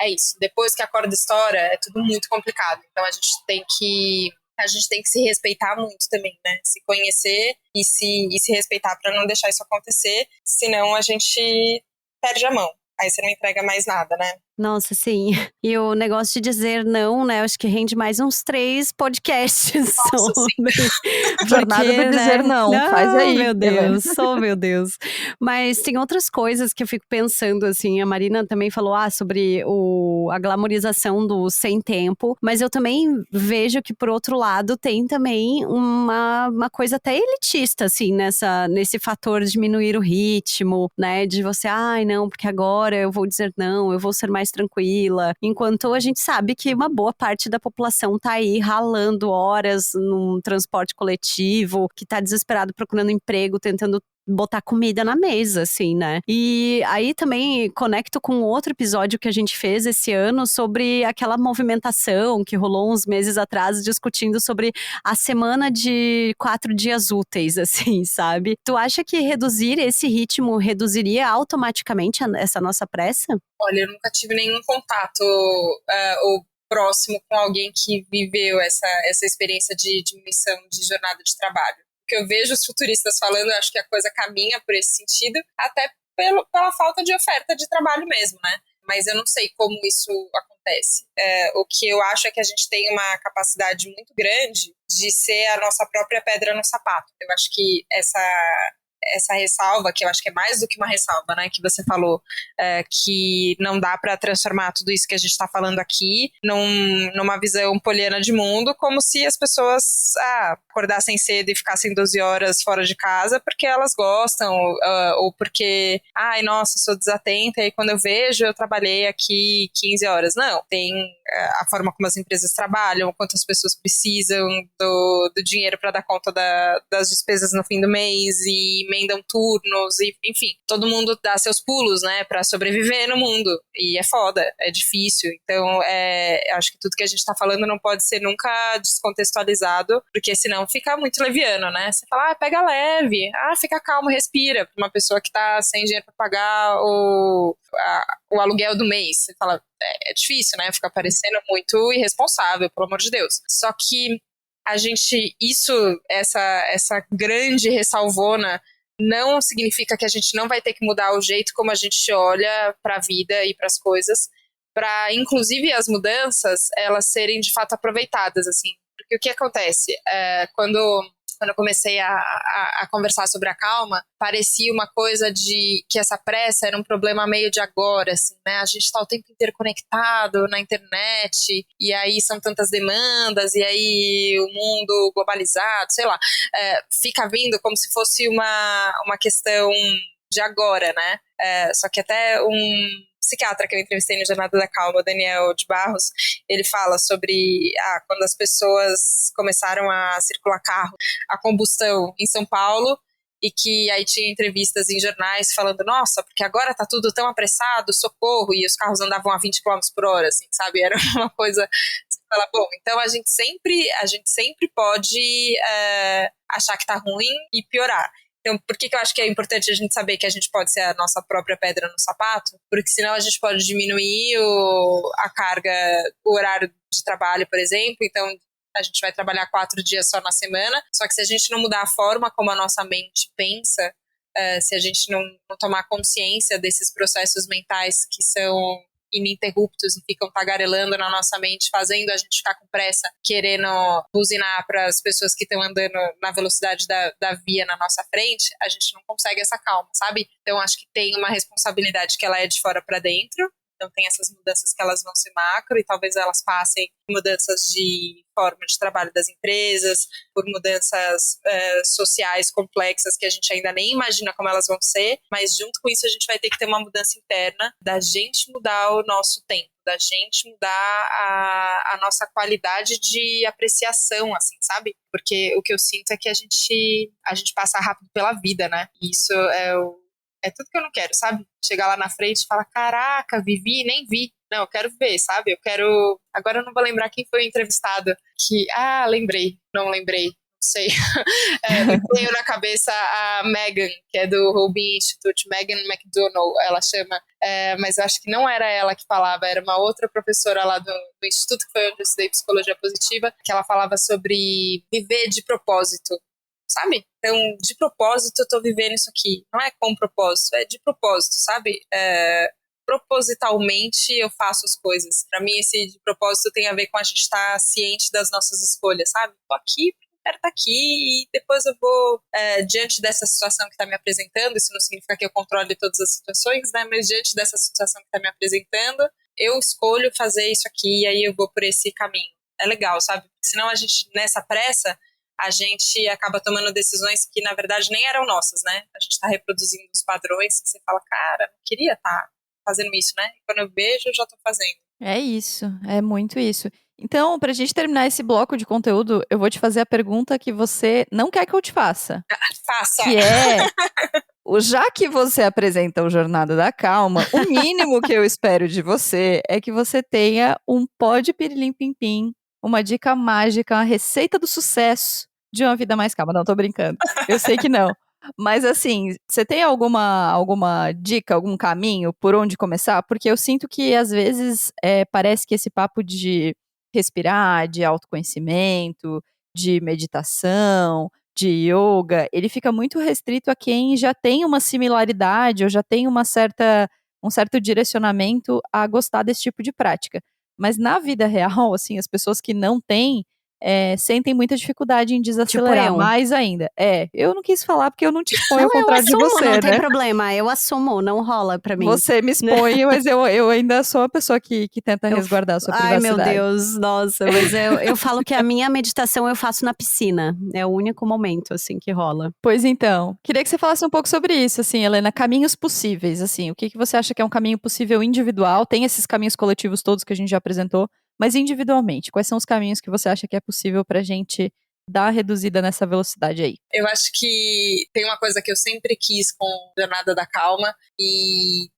isso. Depois que a corda estoura, é tudo muito complicado. Então a gente tem que se respeitar muito também, né? Se conhecer e se respeitar para não deixar isso acontecer, senão a gente perde a mão. Aí você não entrega mais nada, né? Nossa, sim. E o negócio de dizer não, né? Acho que rende mais uns 3 podcasts Nossa, sobre. Jornada do dizer não, faz aí, Meu Helena. Deus, oh meu Deus. Mas tem outras coisas que eu fico pensando, assim. A Marina também falou sobre a glamorização do sem tempo. Mas eu também vejo que, por outro lado, tem também uma coisa até elitista, assim, nesse fator de diminuir o ritmo, né? De você, ai, não, porque agora eu vou dizer não, eu vou ser mais tranquila, enquanto a gente sabe que uma boa parte da população tá aí ralando horas num transporte coletivo, que tá desesperado procurando emprego, tentando botar comida na mesa, assim, né? E aí também conecto com outro episódio que a gente fez esse ano sobre aquela movimentação que rolou uns meses atrás discutindo sobre a semana de 4 dias úteis, assim, sabe? Tu acha que reduzir esse ritmo reduziria automaticamente essa nossa pressa? Olha, eu nunca tive nenhum contato ou próximo com alguém que viveu essa experiência de diminuição de jornada de trabalho. O que eu vejo os futuristas falando, eu acho que a coisa caminha por esse sentido, até pela falta de oferta de trabalho mesmo, né? Mas eu não sei como isso acontece. O que eu acho é que a gente tem uma capacidade muito grande de ser a nossa própria pedra no sapato. Eu acho que essa ressalva, que eu acho que é mais do que uma ressalva, né, que você falou, que não dá para transformar tudo isso que a gente está falando aqui numa visão poliana de mundo, como se as pessoas acordassem cedo e ficassem 12 horas fora de casa porque elas gostam, ou porque, ai, nossa, sou desatenta e quando eu vejo eu trabalhei aqui 15 horas. Não, tem a forma como as empresas trabalham, quantas pessoas precisam do dinheiro para dar conta das despesas no fim do mês e emendam turnos, e enfim, todo mundo dá seus pulos, né, pra sobreviver no mundo, e é foda, é difícil, então acho que tudo que a gente tá falando não pode ser nunca descontextualizado, porque senão fica muito leviano, né, você fala, pega leve, fica calmo, respira, pra uma pessoa que tá sem dinheiro pra pagar o aluguel do mês, você fala, é difícil, né, fica parecendo muito irresponsável, pelo amor de Deus, só que essa grande ressalvona não significa que a gente não vai ter que mudar o jeito como a gente olha para a vida e para as coisas, para inclusive as mudanças elas serem de fato aproveitadas, assim. Porque o que acontece? Quando eu comecei a conversar sobre a calma, parecia uma coisa de que essa pressa era um problema meio de agora, assim, né? A gente está o tempo inteiro conectado na internet, e aí são tantas demandas, e aí o mundo globalizado, sei lá, fica vindo como se fosse uma questão de agora, né? Só que até um psiquiatra que eu entrevistei no Jornada da Calma, o Daniel de Barros, ele fala sobre quando as pessoas começaram a circular carro a combustão em São Paulo, e que aí tinha entrevistas em jornais falando, nossa, porque agora tá tudo tão apressado, socorro, e os carros andavam a 20 km por hora, assim, sabe? Era uma coisa, você fala, bom, então a gente sempre pode achar que tá ruim e piorar. Então, por que eu acho que é importante a gente saber que a gente pode ser a nossa própria pedra no sapato? Porque senão a gente pode diminuir a carga, o horário de trabalho, por exemplo. Então, a gente vai trabalhar 4 dias só na semana. Só que se a gente não mudar a forma como a nossa mente pensa, se a gente não tomar consciência desses processos mentais que são ininterruptos e ficam tagarelando na nossa mente, fazendo a gente ficar com pressa, querendo buzinar para as pessoas que estão andando na velocidade da via na nossa frente, a gente não consegue essa calma, sabe? Então acho que tem uma responsabilidade que ela é de fora para dentro. Então tem essas mudanças que elas vão ser macro e talvez elas passem por mudanças de forma de trabalho das empresas, por mudanças sociais complexas que a gente ainda nem imagina como elas vão ser, mas junto com isso a gente vai ter que ter uma mudança interna da gente mudar o nosso tempo, da gente mudar a nossa qualidade de apreciação, assim, sabe? Porque o que eu sinto é que a gente passa rápido pela vida, né? E isso é tudo que eu não quero, sabe? Chegar lá na frente e falar, caraca, vivi e nem vi. Não, eu quero ver, sabe? Eu quero... Agora eu não vou lembrar quem foi o entrevistado que... lembrei. Não lembrei. Não sei. Me veio na cabeça a Megan, que é do Rubin Institute, Megan McDonald, ela chama. Mas eu acho que não era ela que falava, era uma outra professora lá do Instituto, que foi onde eu estudei Psicologia Positiva, que ela falava sobre viver de propósito. Sabe? Então, de propósito, eu tô vivendo isso aqui. Não é com propósito, é de propósito, sabe? Propositalmente eu faço as coisas. Pra mim, esse de propósito tem a ver com a gente estar ciente das nossas escolhas, sabe? Tô aqui, quero estar aqui e depois eu vou, diante dessa situação que tá me apresentando, isso não significa que eu controle todas as situações, né? Mas diante dessa situação que tá me apresentando, eu escolho fazer isso aqui e aí eu vou por esse caminho. É legal, sabe? Porque senão a gente, nessa pressa, a gente acaba tomando decisões que, na verdade, nem eram nossas, né? A gente tá reproduzindo os padrões que você fala, cara, não queria estar fazendo isso, né? E quando eu vejo, eu já tô fazendo. É isso, é muito isso. Então, pra gente terminar esse bloco de conteúdo, eu vou te fazer a pergunta que você não quer que eu te faça. Faça! Que é, já que você apresenta o Jornada da Calma, o mínimo que eu espero de você é que você tenha um pó de pirilim-pim-pim, uma dica mágica, uma receita do sucesso de uma vida mais calma. Não, tô brincando. Eu sei que não. Mas assim, você tem alguma dica, algum caminho por onde começar? Porque eu sinto que às vezes parece que esse papo de respirar, de autoconhecimento, de meditação, de yoga, ele fica muito restrito a quem já tem uma similaridade ou já tem um certo direcionamento a gostar desse tipo de prática. Mas na vida real, assim, as pessoas que não têm sentem muita dificuldade em desacelerar, Tipo eu. mais ainda. Eu não quis falar porque eu não te exponho Não, ao eu contrário de assumo, você, não tem né? problema. Eu assumo, não rola pra mim. Você me expõe, mas eu ainda sou a pessoa que tenta resguardar a sua Ai, meu privacidade. Deus, nossa, mas eu falo que a minha meditação eu faço na piscina. É o único momento, assim, que rola. Pois então, queria que você falasse um pouco sobre isso, assim, Helena, caminhos possíveis, assim, o que você acha que é um caminho possível individual? Tem esses caminhos coletivos todos que a gente já apresentou, mas individualmente, quais são os caminhos que você acha que é possível pra gente dar uma reduzida nessa velocidade aí? Eu acho que tem uma coisa que eu sempre quis com Jornada da Calma e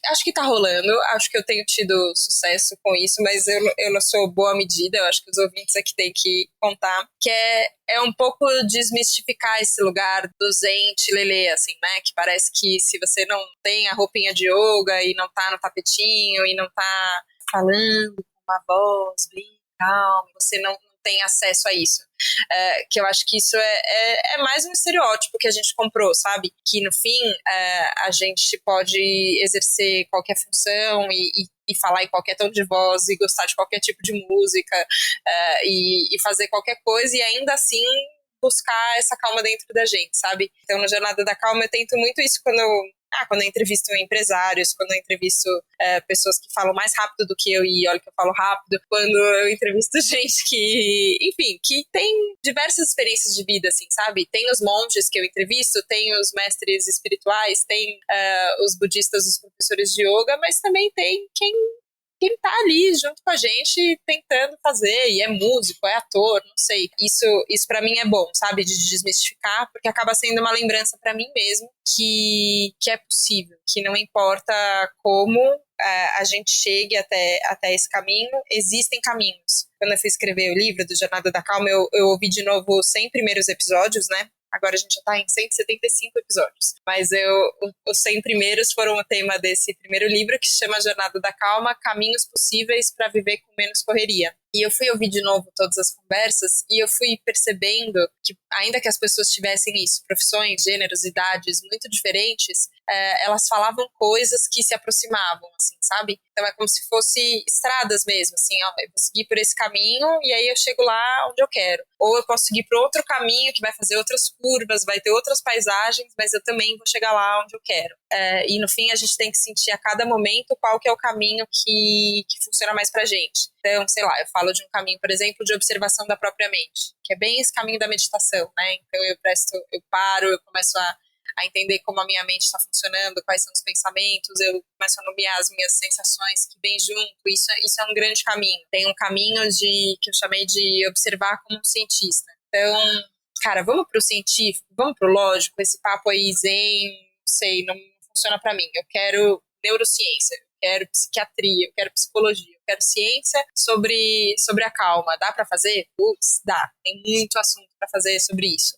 acho que tá rolando, acho que eu tenho tido sucesso com isso, mas eu não sou boa medida, eu acho que os ouvintes aqui têm que contar, que é um pouco desmistificar esse lugar do zen lelê, assim, né, que parece que se você não tem a roupinha de yoga e não tá no tapetinho e não tá falando com uma voz bem calma, você não tem acesso a isso. Que eu acho que isso é mais um estereótipo que a gente comprou, sabe? Que no fim a gente pode exercer qualquer função e falar em qualquer tom de voz e gostar de qualquer tipo de música e fazer qualquer coisa e ainda assim buscar essa calma dentro da gente, sabe? Então, na Jornada da Calma, eu tento muito isso quando eu entrevisto empresários, quando eu entrevisto pessoas que falam mais rápido do que eu, e olha que eu falo rápido, quando eu entrevisto gente que, enfim, que tem diversas experiências de vida, assim, sabe? Tem os monges que eu entrevisto, tem os mestres espirituais, tem os budistas, os professores de yoga, mas também tem quem tá ali junto com a gente tentando fazer, e é músico, é ator, não sei. Isso para mim é bom, sabe, de desmistificar, porque acaba sendo uma lembrança para mim mesmo que é possível, que não importa como a gente chegue até esse caminho, existem caminhos. Quando eu fui escrever o livro do Jornada da Calma, eu ouvi de novo os 100 primeiros episódios, né? Agora a gente já tá em 175 episódios. Mas os 100 primeiros foram o tema desse primeiro livro, que se chama Jornada da Calma, Caminhos Possíveis para Viver com Menos Correria. E eu fui ouvir de novo todas as conversas e eu fui percebendo que, ainda que as pessoas tivessem isso, profissões, gêneros, idades muito diferentes, elas falavam coisas que se aproximavam, assim, sabe? Então é como se fosse estradas mesmo, assim, ó, eu vou seguir por esse caminho e aí eu chego lá onde eu quero. Ou eu posso seguir por outro caminho que vai fazer outras curvas, vai ter outras paisagens, mas eu também vou chegar lá onde eu quero. E no fim a gente tem que sentir a cada momento qual que é o caminho que funciona mais pra gente. Então, sei lá, eu falo de um caminho, por exemplo, de observação da própria mente, que é bem esse caminho da meditação, né? Então eu paro, eu começo a entender como a minha mente está funcionando, quais são os pensamentos, eu começo a nomear as minhas sensações que vêm junto, isso é um grande caminho. Tem um caminho que eu chamei de observar como um cientista. Então, cara, vamos pro científico, vamos pro lógico, esse papo aí zen, não sei, não funciona para mim. Eu quero neurociência, eu quero psiquiatria, eu quero psicologia, eu quero ciência sobre a calma. Dá para fazer? Putz, dá. Tem muito assunto para fazer sobre isso.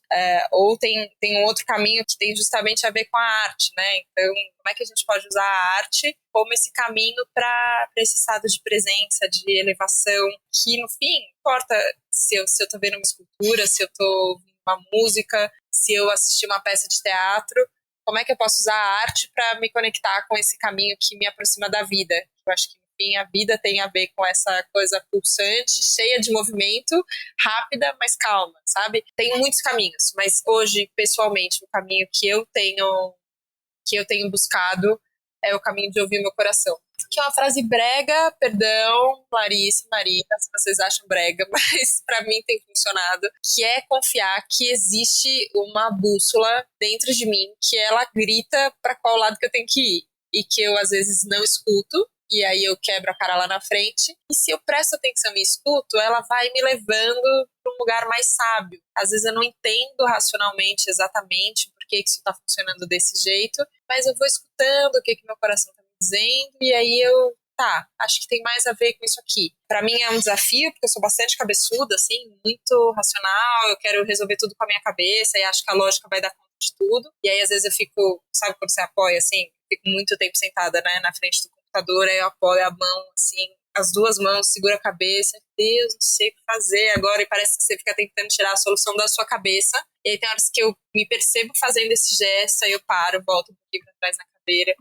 Ou tem um outro caminho que tem justamente a ver com a arte, né? Então, como é que a gente pode usar a arte como esse caminho para esse estado de presença, de elevação, que no fim, não importa se eu tô vendo uma escultura, se eu tô ouvindo uma música, se eu assistir uma peça de teatro, como é que eu posso usar a arte para me conectar com esse caminho que me aproxima da vida? Eu acho que, enfim, a vida tem a ver com essa coisa pulsante, cheia de movimento, rápida, mas calma, sabe? Tem muitos caminhos, mas hoje, pessoalmente, o caminho que eu tenho buscado é o caminho de ouvir meu coração. Que é uma frase brega, perdão, Larissa, Marina, se vocês acham brega, mas pra mim tem funcionado, que é confiar que existe uma bússola dentro de mim, que ela grita pra qual lado que eu tenho que ir, e que eu às vezes não escuto, e aí eu quebro a cara lá na frente, e se eu presto atenção e escuto, ela vai me levando para um lugar mais sábio. Às vezes eu não entendo racionalmente exatamente por que isso está funcionando desse jeito, mas eu vou escutando o que meu coração está me dizendo, e aí acho que tem mais a ver com isso aqui. Para mim é um desafio, porque eu sou bastante cabeçuda, assim, muito racional, eu quero resolver tudo com a minha cabeça, e acho que a lógica vai dar conta de tudo, e aí às vezes eu fico, sabe quando você apoia, assim, fico muito tempo sentada, né, na frente do computador, aí eu apoio a mão, assim, as duas mãos, segura a cabeça, Deus, não sei o que fazer agora, e parece que você fica tentando tirar a solução da sua cabeça, e aí tem horas que eu me percebo fazendo esse gesto, aí eu paro, volto um pouquinho pra trás na cadeira,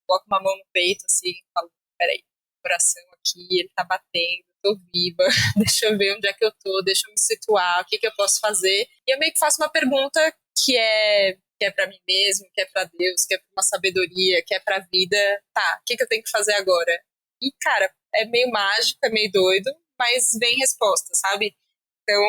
coloco uma mão no peito, assim, e falo, peraí, coração aqui, ele tá batendo, tô viva, deixa eu ver onde é que eu tô, deixa eu me situar, o que eu posso fazer, e eu meio que faço uma pergunta que é pra mim mesmo, que é pra Deus, que é pra uma sabedoria, que é pra vida, o que eu tenho que fazer agora? E, cara, é meio mágico, é meio doido, mas vem resposta, sabe? Então,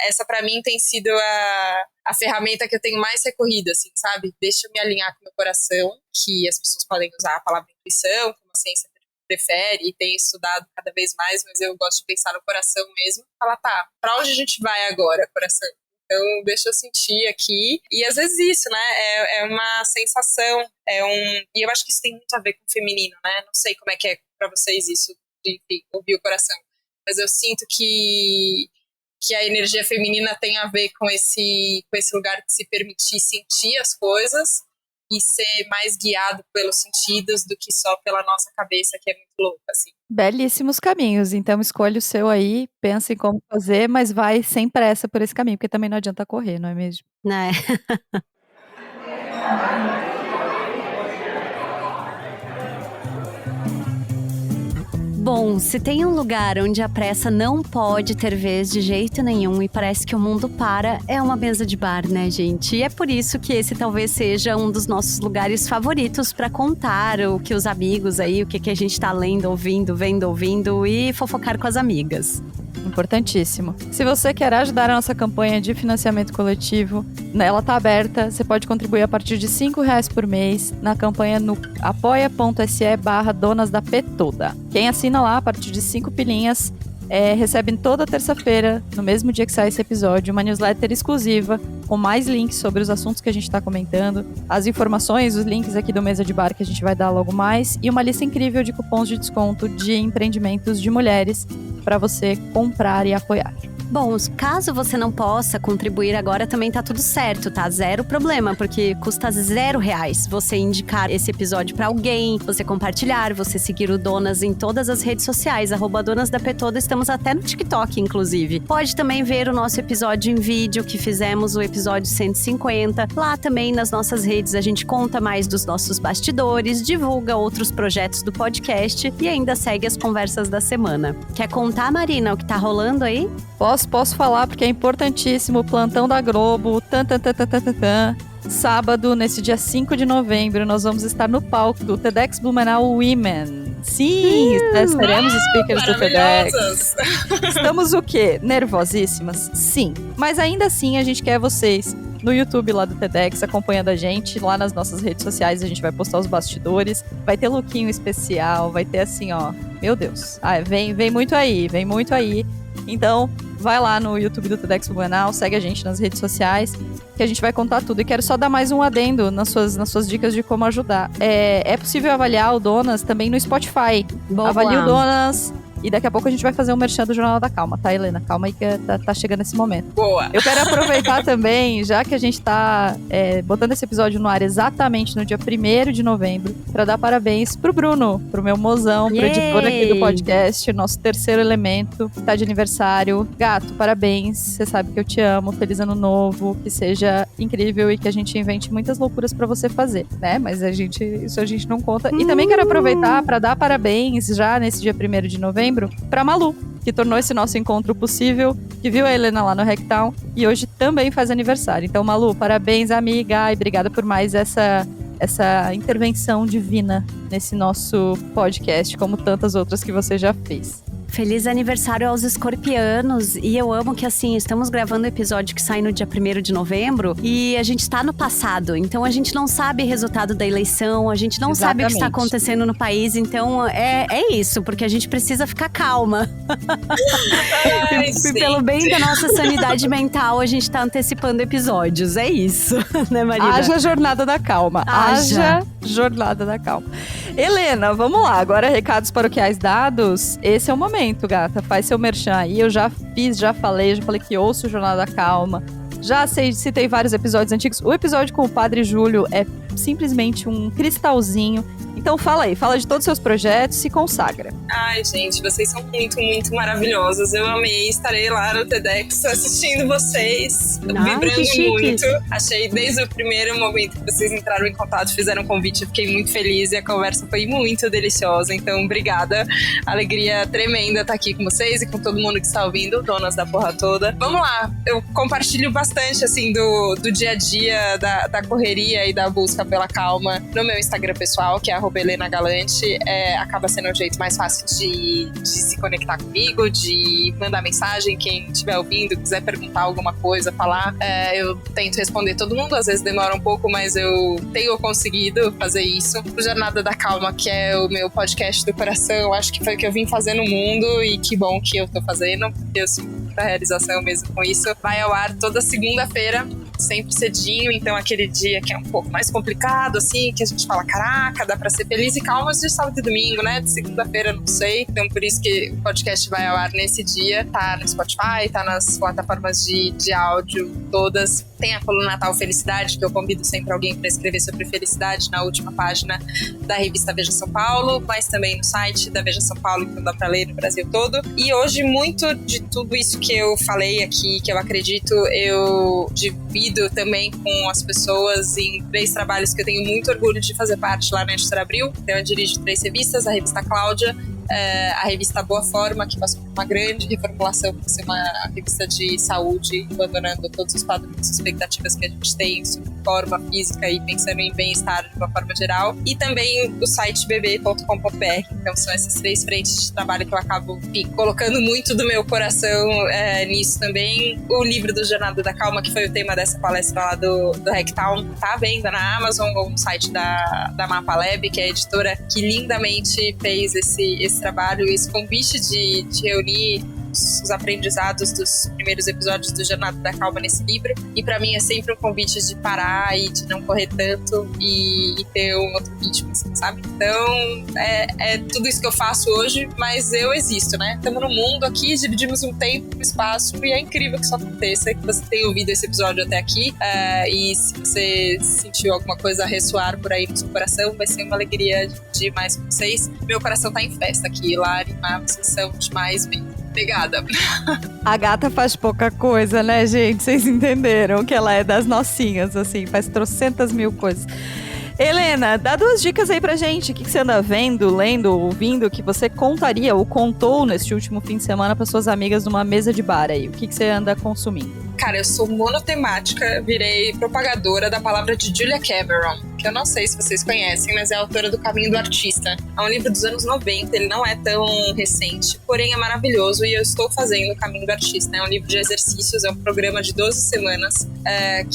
essa pra mim tem sido a ferramenta que eu tenho mais recorrido, assim, sabe? Deixa eu me alinhar com o meu coração, que as pessoas podem usar a palavra intuição, como a ciência prefere, e tem estudado cada vez mais, mas eu gosto de pensar no coração mesmo. Falar, pra onde a gente vai agora, coração? Então, deixa eu sentir aqui. E às vezes isso, né? É uma sensação, e eu acho que isso tem muito a ver com o feminino, né? Não sei como é que é pra vocês isso, de ouvir o coração. Mas eu sinto que a energia feminina tem a ver com esse lugar de se permitir sentir as coisas. e ser mais guiado pelos sentidos do que só pela nossa cabeça, que é muito louca, assim. Belíssimos caminhos, então escolhe o seu aí, pensa em como fazer, mas vai sem pressa por esse caminho, porque também não adianta correr, não é mesmo? Né? Bom, se tem um lugar onde a pressa não pode ter vez de jeito nenhum e parece que o mundo para, é uma mesa de bar, né, gente? E é por isso que esse talvez seja um dos nossos lugares favoritos para contar o que os amigos aí, o que a gente tá lendo, ouvindo, vendo, ouvindo e fofocar com as amigas. Importantíssimo. Se você quer ajudar a nossa campanha de financiamento coletivo, ela tá aberta, você pode contribuir a partir de R$5 por mês na campanha no apoia.se/Donas da Petoda. Quem assina lá a partir de 5 pilinhas recebe toda terça-feira, no mesmo dia que sai esse episódio, uma newsletter exclusiva com mais links sobre os assuntos que a gente está comentando, as informações, os links aqui do Mesa de Bar que a gente vai dar logo mais e uma lista incrível de cupons de desconto de empreendimentos de mulheres para você comprar e apoiar. Bom, caso você não possa contribuir agora, também tá tudo certo, tá? Zero problema, porque custa R$0 você indicar esse episódio pra alguém, você compartilhar, você seguir o Donas em todas as redes sociais, @Donas da Petoda, estamos até no TikTok, inclusive. Pode também ver o nosso episódio em vídeo, que fizemos o episódio 150. Lá também nas nossas redes a gente conta mais dos nossos bastidores, divulga outros projetos do podcast e ainda segue as conversas da semana. Quer contar, Marina, o que tá rolando aí? Posso falar porque é importantíssimo. O Plantão da Globo, sábado, nesse dia 5 de novembro, nós vamos estar no palco do TEDx Blumenau Women. Sim, seremos speakers do TEDx. Estamos o quê? Nervosíssimas? Sim. Mas ainda assim, a gente quer vocês no YouTube lá do TEDx, acompanhando a gente. Lá nas nossas redes sociais, a gente vai postar os bastidores. Vai ter lookinho especial, vai ter assim, ó... Meu Deus. Vem muito aí, vem muito aí. Então, vai lá no YouTube do TEDx Blumenau, segue a gente nas redes sociais, que a gente vai contar tudo. E quero só dar mais um adendo nas suas dicas de como ajudar. É possível avaliar o Donas também no Spotify. Boa. Avalie o Donas. E daqui a pouco a gente vai fazer um merchan do Jornal da Calma, tá, Helena? Calma aí que tá chegando esse momento. Boa! Eu quero aproveitar também, já que a gente tá botando esse episódio no ar exatamente no dia 1º de novembro, pra dar parabéns pro Bruno, pro meu mozão, pro editor aqui do podcast, nosso terceiro elemento, que tá de aniversário. Gato, parabéns, você sabe que eu te amo, feliz ano novo, que seja incrível e que a gente invente muitas loucuras pra você fazer, né? Mas isso a gente não conta. E também quero aproveitar pra dar parabéns, já nesse dia 1º de novembro, pra Malu, que tornou esse nosso encontro possível, que viu a Helena lá no Hacktown e hoje também faz aniversário. Então, Malu, parabéns, amiga, e obrigada por mais essa intervenção divina nesse nosso podcast, como tantas outras que você já fez. Feliz aniversário aos escorpianos. E eu amo que, assim, estamos gravando o episódio que sai no dia 1º de novembro e a gente tá no passado. Então, a gente não sabe o resultado da eleição, a gente não sabe o que está acontecendo no país. Então, é isso, porque a gente precisa ficar calma. E pelo bem da nossa sanidade mental, a gente tá antecipando episódios. É isso, né, Marina? Haja jornada da calma. Haja jornada da calma. Helena, vamos lá. Agora, recados paroquiais dados. Esse é o momento, gata. Faz seu merchan aí. Eu já falei que ouço o Jornal da Calma. Já citei vários episódios antigos. O episódio com o Padre Júlio é simplesmente um cristalzinho. Então fala de todos os seus projetos, se consagra. Ai, gente, vocês são muito, muito maravilhosos. Eu amei, estarei lá no TEDx assistindo vocês, vibrando muito. Achei desde o primeiro momento que vocês entraram em contato, fizeram um convite, eu fiquei muito feliz e a conversa foi muito deliciosa. Então, obrigada. Alegria tremenda estar aqui com vocês e com todo mundo que está ouvindo, Donas da Porra Toda. Vamos lá, eu compartilho bastante, assim, do dia a dia, da correria e da busca pela calma no meu Instagram pessoal, que é @Helena Galante. Acaba sendo o jeito mais fácil de se conectar comigo, de mandar mensagem, quem estiver ouvindo, quiser perguntar alguma coisa, falar, eu tento responder todo mundo, às vezes demora um pouco, mas eu tenho conseguido fazer isso. O Jornada da Calma, que é o meu podcast do coração, acho que foi o que eu vim fazer no mundo e que bom que eu tô fazendo, porque eu sinto muita realização mesmo com isso. Vai ao ar toda segunda-feira, sempre cedinho, então aquele dia que é um pouco mais complicado, assim, que a gente fala, caraca, dá pra ser feliz e calma de sábado e domingo, né? De segunda-feira, não sei. Então, por isso que o podcast vai ao ar nesse dia. Tá no Spotify, tá nas plataformas de áudio todas. Tem a coluna Natal Felicidade, que eu convido sempre alguém para escrever sobre felicidade na última página da revista Veja São Paulo, mas também no site da Veja São Paulo, então dá para ler no Brasil todo. E hoje, muito de tudo isso que eu falei aqui, que eu acredito, eu divido também com as pessoas em 3 trabalhos que eu tenho muito orgulho de fazer parte lá na Editora Abril. Então eu dirijo 3 revistas, a revista Cláudia, a revista Boa Forma, que passou por uma grande reformulação para ser uma revista de saúde, abandonando todos os padrões e expectativas que a gente tem sobre forma física e pensando em bem-estar de uma forma geral. E também o site bb.com.br. Então são essas 3 frentes de trabalho que eu acabo colocando muito do meu coração nisso também. O livro do Jornada da Calma, que foi o tema dessa palestra lá do Hacktown, tá à venda na Amazon ou no site da Mapa Lab, que é a editora que lindamente fez esse trabalho, esse convite de reunir os aprendizados dos primeiros episódios do Jornada da Calma nesse livro. E pra mim é sempre um convite de parar e de não correr tanto e ter um outro ritmo, assim, sabe? Então é tudo isso que eu faço hoje, mas eu existo, né? Estamos no mundo aqui, dividimos um tempo, um espaço, e é incrível que isso aconteça, que você tenha ouvido esse episódio até aqui, e se você sentiu alguma coisa ressoar por aí no seu coração, vai ser uma alegria dividir mais com vocês. Meu coração tá em festa aqui, Lari, vocês são demais mesmo. Obrigada. A gata faz pouca coisa, né, gente? Vocês entenderam que ela é das nocinhas, assim, faz trocentas mil coisas. Helena, dá 2 dicas aí pra gente. O que você anda vendo, lendo, ouvindo, que você contaria ou contou neste último fim de semana para suas amigas numa mesa de bar aí? O que você anda consumindo? Cara, eu sou monotemática, virei propagadora da palavra de Julia Cameron, que eu não sei se vocês conhecem, mas é a autora do Caminho do Artista. É um livro dos anos 90, ele não é tão recente, porém é maravilhoso e eu estou fazendo o Caminho do Artista. É um livro de exercícios, é um programa de 12 semanas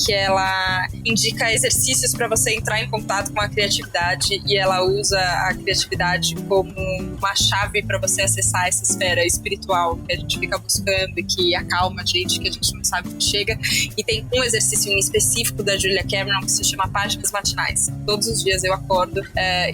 que ela indica exercícios para você entrar em contato com a criatividade e ela usa a criatividade como uma chave para você acessar essa esfera espiritual que a gente fica buscando e que acalma a gente, que a gente não sabe que chega. E tem um exercício em específico da Julia Cameron que se chama Páginas Matinais. Todos os dias eu acordo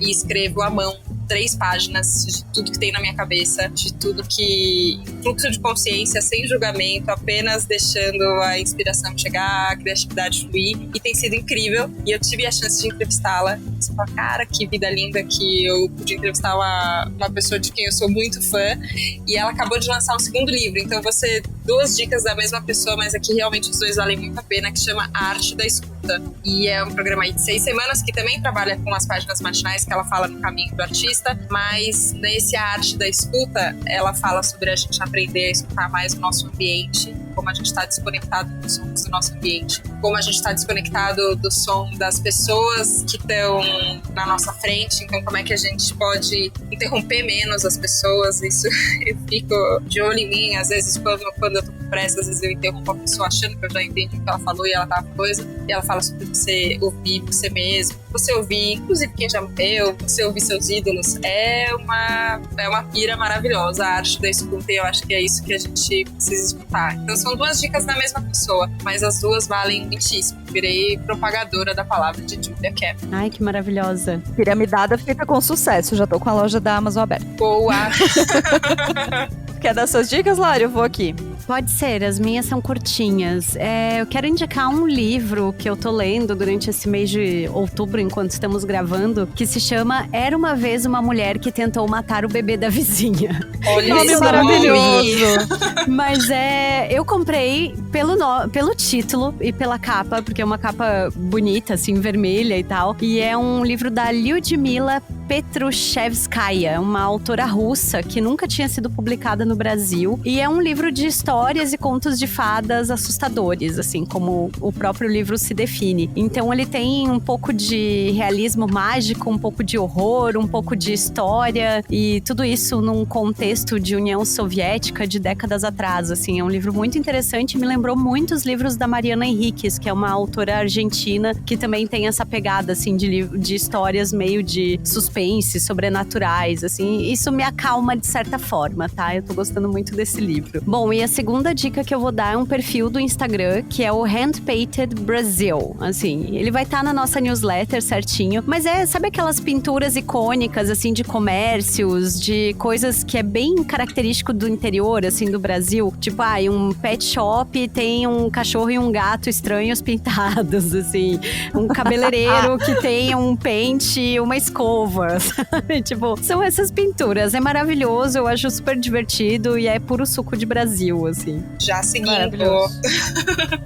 e escrevo à mão 3 páginas de tudo que tem na minha cabeça, de tudo que... fluxo de consciência, sem julgamento, apenas deixando a inspiração chegar, a criatividade fluir, e tem sido incrível. E eu tive a chance de entrevistá-la. Você fala, cara, que vida linda que eu pude entrevistar uma pessoa de quem eu sou muito fã, e ela acabou de lançar um 2º livro, então você 2 dicas da mesma pessoa, mas aqui realmente os 2 valem muito a pena, que chama A Arte da Escuta. E é um programa aí de 6 semanas que também trabalha com as páginas matinais que ela fala no Caminho do Artista, mas nesse A Arte da Escuta, ela fala sobre a gente aprender a escutar mais o nosso ambiente, como a gente está desconectado dos sons do nosso ambiente, como a gente está desconectado do som das pessoas que estão na nossa frente, então como é que a gente pode interromper menos as pessoas. Isso eu fico de olho em mim, às vezes quando eu tô com pressa, às vezes eu interrompo a pessoa achando que eu já entendi o que ela falou e ela tá uma coisa, e ela fala sobre você ouvir você mesmo, você ouvir, inclusive quem já morreu, você ouvir seus ídolos, é uma pira maravilhosa, a arte da escuta, e eu acho que é isso que a gente precisa escutar. Então são 2 dicas da mesma pessoa, mas as 2 valem muitíssimo. Virei propagadora da palavra de Julia Cameron. Ai, que maravilhosa. Piramidada feita com sucesso. Já tô com a loja da Amazon aberta. Boa! Quer dar suas dicas, Lari? Eu vou aqui. Pode ser, as minhas são curtinhas. Eu quero indicar um livro que eu tô lendo durante esse mês de outubro, enquanto estamos gravando, que se chama Era Uma Vez Uma Mulher que Tentou Matar o Bebê da Vizinha. Olha, nome maravilhoso! Mas eu comprei pelo título e pela capa, porque é uma capa bonita, assim, vermelha e tal. E é um livro da Lyudmila Petrushevskaya, uma autora russa que nunca tinha sido publicada no Brasil. E é um livro de histórias e contos de fadas assustadores, assim, como o próprio livro se define. Então ele tem um pouco de realismo mágico, um pouco de horror, um pouco de história, e tudo isso num contexto de União Soviética de décadas atrás, assim. É um livro muito interessante, me lembrou muito os livros da Mariana Enríquez, que é uma autora argentina que também tem essa pegada, assim, de histórias meio de suspense, sobrenaturais, assim. Isso me acalma de certa forma, tá? Eu tô gostando muito desse livro. Bom, e a segunda dica que eu vou dar é um perfil do Instagram, que é o Hand-Painted Brazil. Assim, ele vai estar na nossa newsletter certinho, mas sabe aquelas pinturas icônicas, assim, de comércios, de coisas que é bem característico do interior, assim, do Brasil? Tipo, um pet shop tem um cachorro e um gato estranhos pintados, assim. Um cabeleireiro que tem um pente, uma escova, sabe? Tipo, são essas pinturas. É maravilhoso, eu acho super divertido e é puro suco de Brasil, assim. Já seguindo. Maravilhoso.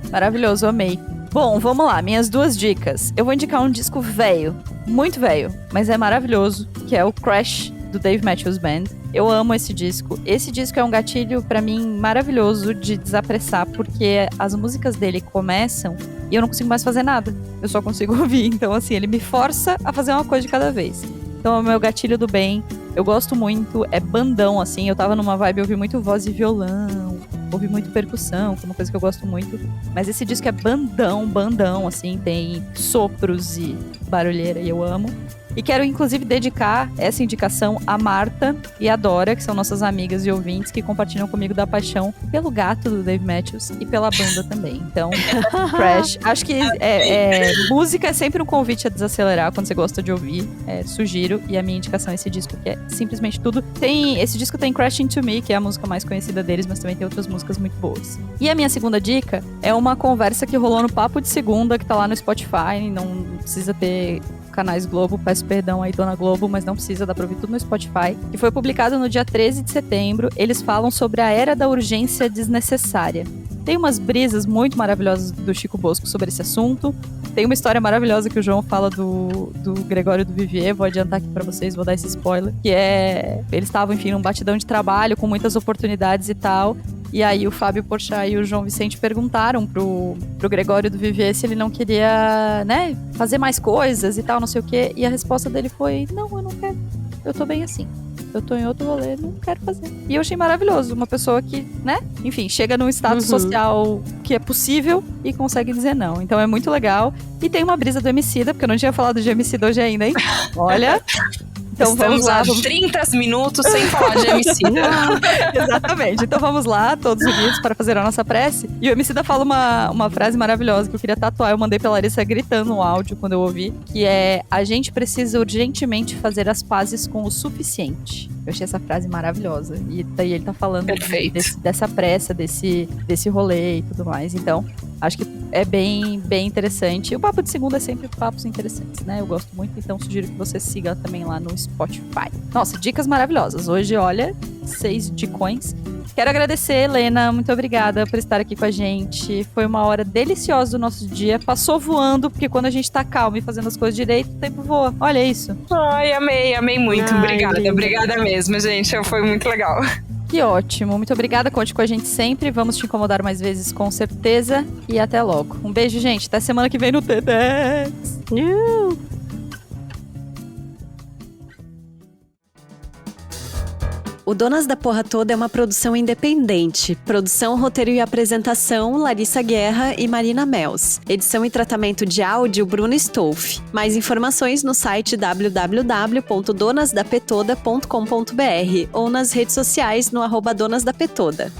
Maravilhoso, amei. Bom, vamos lá, minhas 2 dicas. Eu vou indicar um disco velho, muito velho, mas é maravilhoso, que é o Crash, do Dave Matthews Band. Eu amo esse disco. Esse disco é um gatilho, pra mim, maravilhoso de desapressar, porque as músicas dele começam e eu não consigo mais fazer nada. Eu só consigo ouvir. Então, assim, ele me força a fazer uma coisa de cada vez. Então, é o meu gatilho do bem. Eu gosto muito, é bandão, assim. Eu tava numa vibe, eu ouvi muito voz e violão, ouvi muito percussão, que é uma coisa que eu gosto muito. Mas esse disco é bandão, assim. Tem sopros e barulheira, e eu amo. E quero, inclusive, dedicar essa indicação a Marta e a Dora, que são nossas amigas e ouvintes, que compartilham comigo da paixão pelo gato do Dave Matthews e pela banda também. Então, Crash. Acho que música é sempre um convite a desacelerar quando você gosta de ouvir. Sugiro. E a minha indicação é esse disco, que é simplesmente tudo. Esse disco tem Crash Into Me, que é a música mais conhecida deles, mas também tem outras músicas muito boas. E a minha segunda dica é uma conversa que rolou no Papo de Segunda, que tá lá no Spotify. Não precisa ter canais Globo, peço perdão aí, Dona Globo, mas não precisa, dá pra ouvir tudo no Spotify, que foi publicado no dia 13 de setembro. Eles falam sobre a era da urgência desnecessária. Tem umas brisas muito maravilhosas do Chico Bosco sobre esse assunto. Tem uma história maravilhosa que o João fala do Gregório do Vivier, vou adiantar aqui pra vocês, vou dar esse spoiler, que eles estavam, enfim, num batidão de trabalho, com muitas oportunidades e tal. E aí o Fábio Porchat e o João Vicente perguntaram pro Gregório do Vivier se ele não queria, né, fazer mais coisas e tal, não sei o quê. E a resposta dele foi, não, eu não quero. Eu tô bem assim. Eu tô em outro rolê, não quero fazer. E eu achei maravilhoso. Uma pessoa que, né, enfim, chega num status social que é possível e consegue dizer não. Então é muito legal. E tem uma brisa do Emicida, porque eu não tinha falado de Emicida hoje ainda, hein? Olha... Então estamos há 30 minutos sem falar de Emicida. Exatamente. Então vamos lá, todos unidos, para fazer a nossa prece. E o Emicida fala uma frase maravilhosa que eu queria tatuar. Eu mandei pra Larissa gritando no áudio quando eu ouvi, que é: a gente precisa urgentemente fazer as pazes com o suficiente. Eu achei essa frase maravilhosa. E daí ele tá falando dessa pressa, desse rolê e tudo mais. Então, acho que é bem, bem interessante. E o Papo de Segunda é sempre papos interessantes, né? Eu gosto muito, então sugiro que você siga também lá no Spotify. Nossa, dicas maravilhosas. Hoje, olha, 6 dicões. Quero agradecer, Helena, muito obrigada por estar aqui com a gente. Foi uma hora deliciosa do nosso dia. Passou voando, porque quando a gente tá calmo e fazendo as coisas direito, o tempo voa. Olha isso. Ai, amei muito. Obrigada mesmo, gente. Foi muito legal. Que ótimo. Muito obrigada. Conte com a gente sempre. Vamos te incomodar mais vezes, com certeza. E até logo. Um beijo, gente. Até semana que vem no TEDx. O Donas da Porra Toda é uma produção independente. Produção, roteiro e apresentação, Larissa Guerra e Marina Mels. Edição e tratamento de áudio, Bruno Stolf. Mais informações no site www.donasdapetoda.com.br ou nas redes sociais no @donasdapetoda.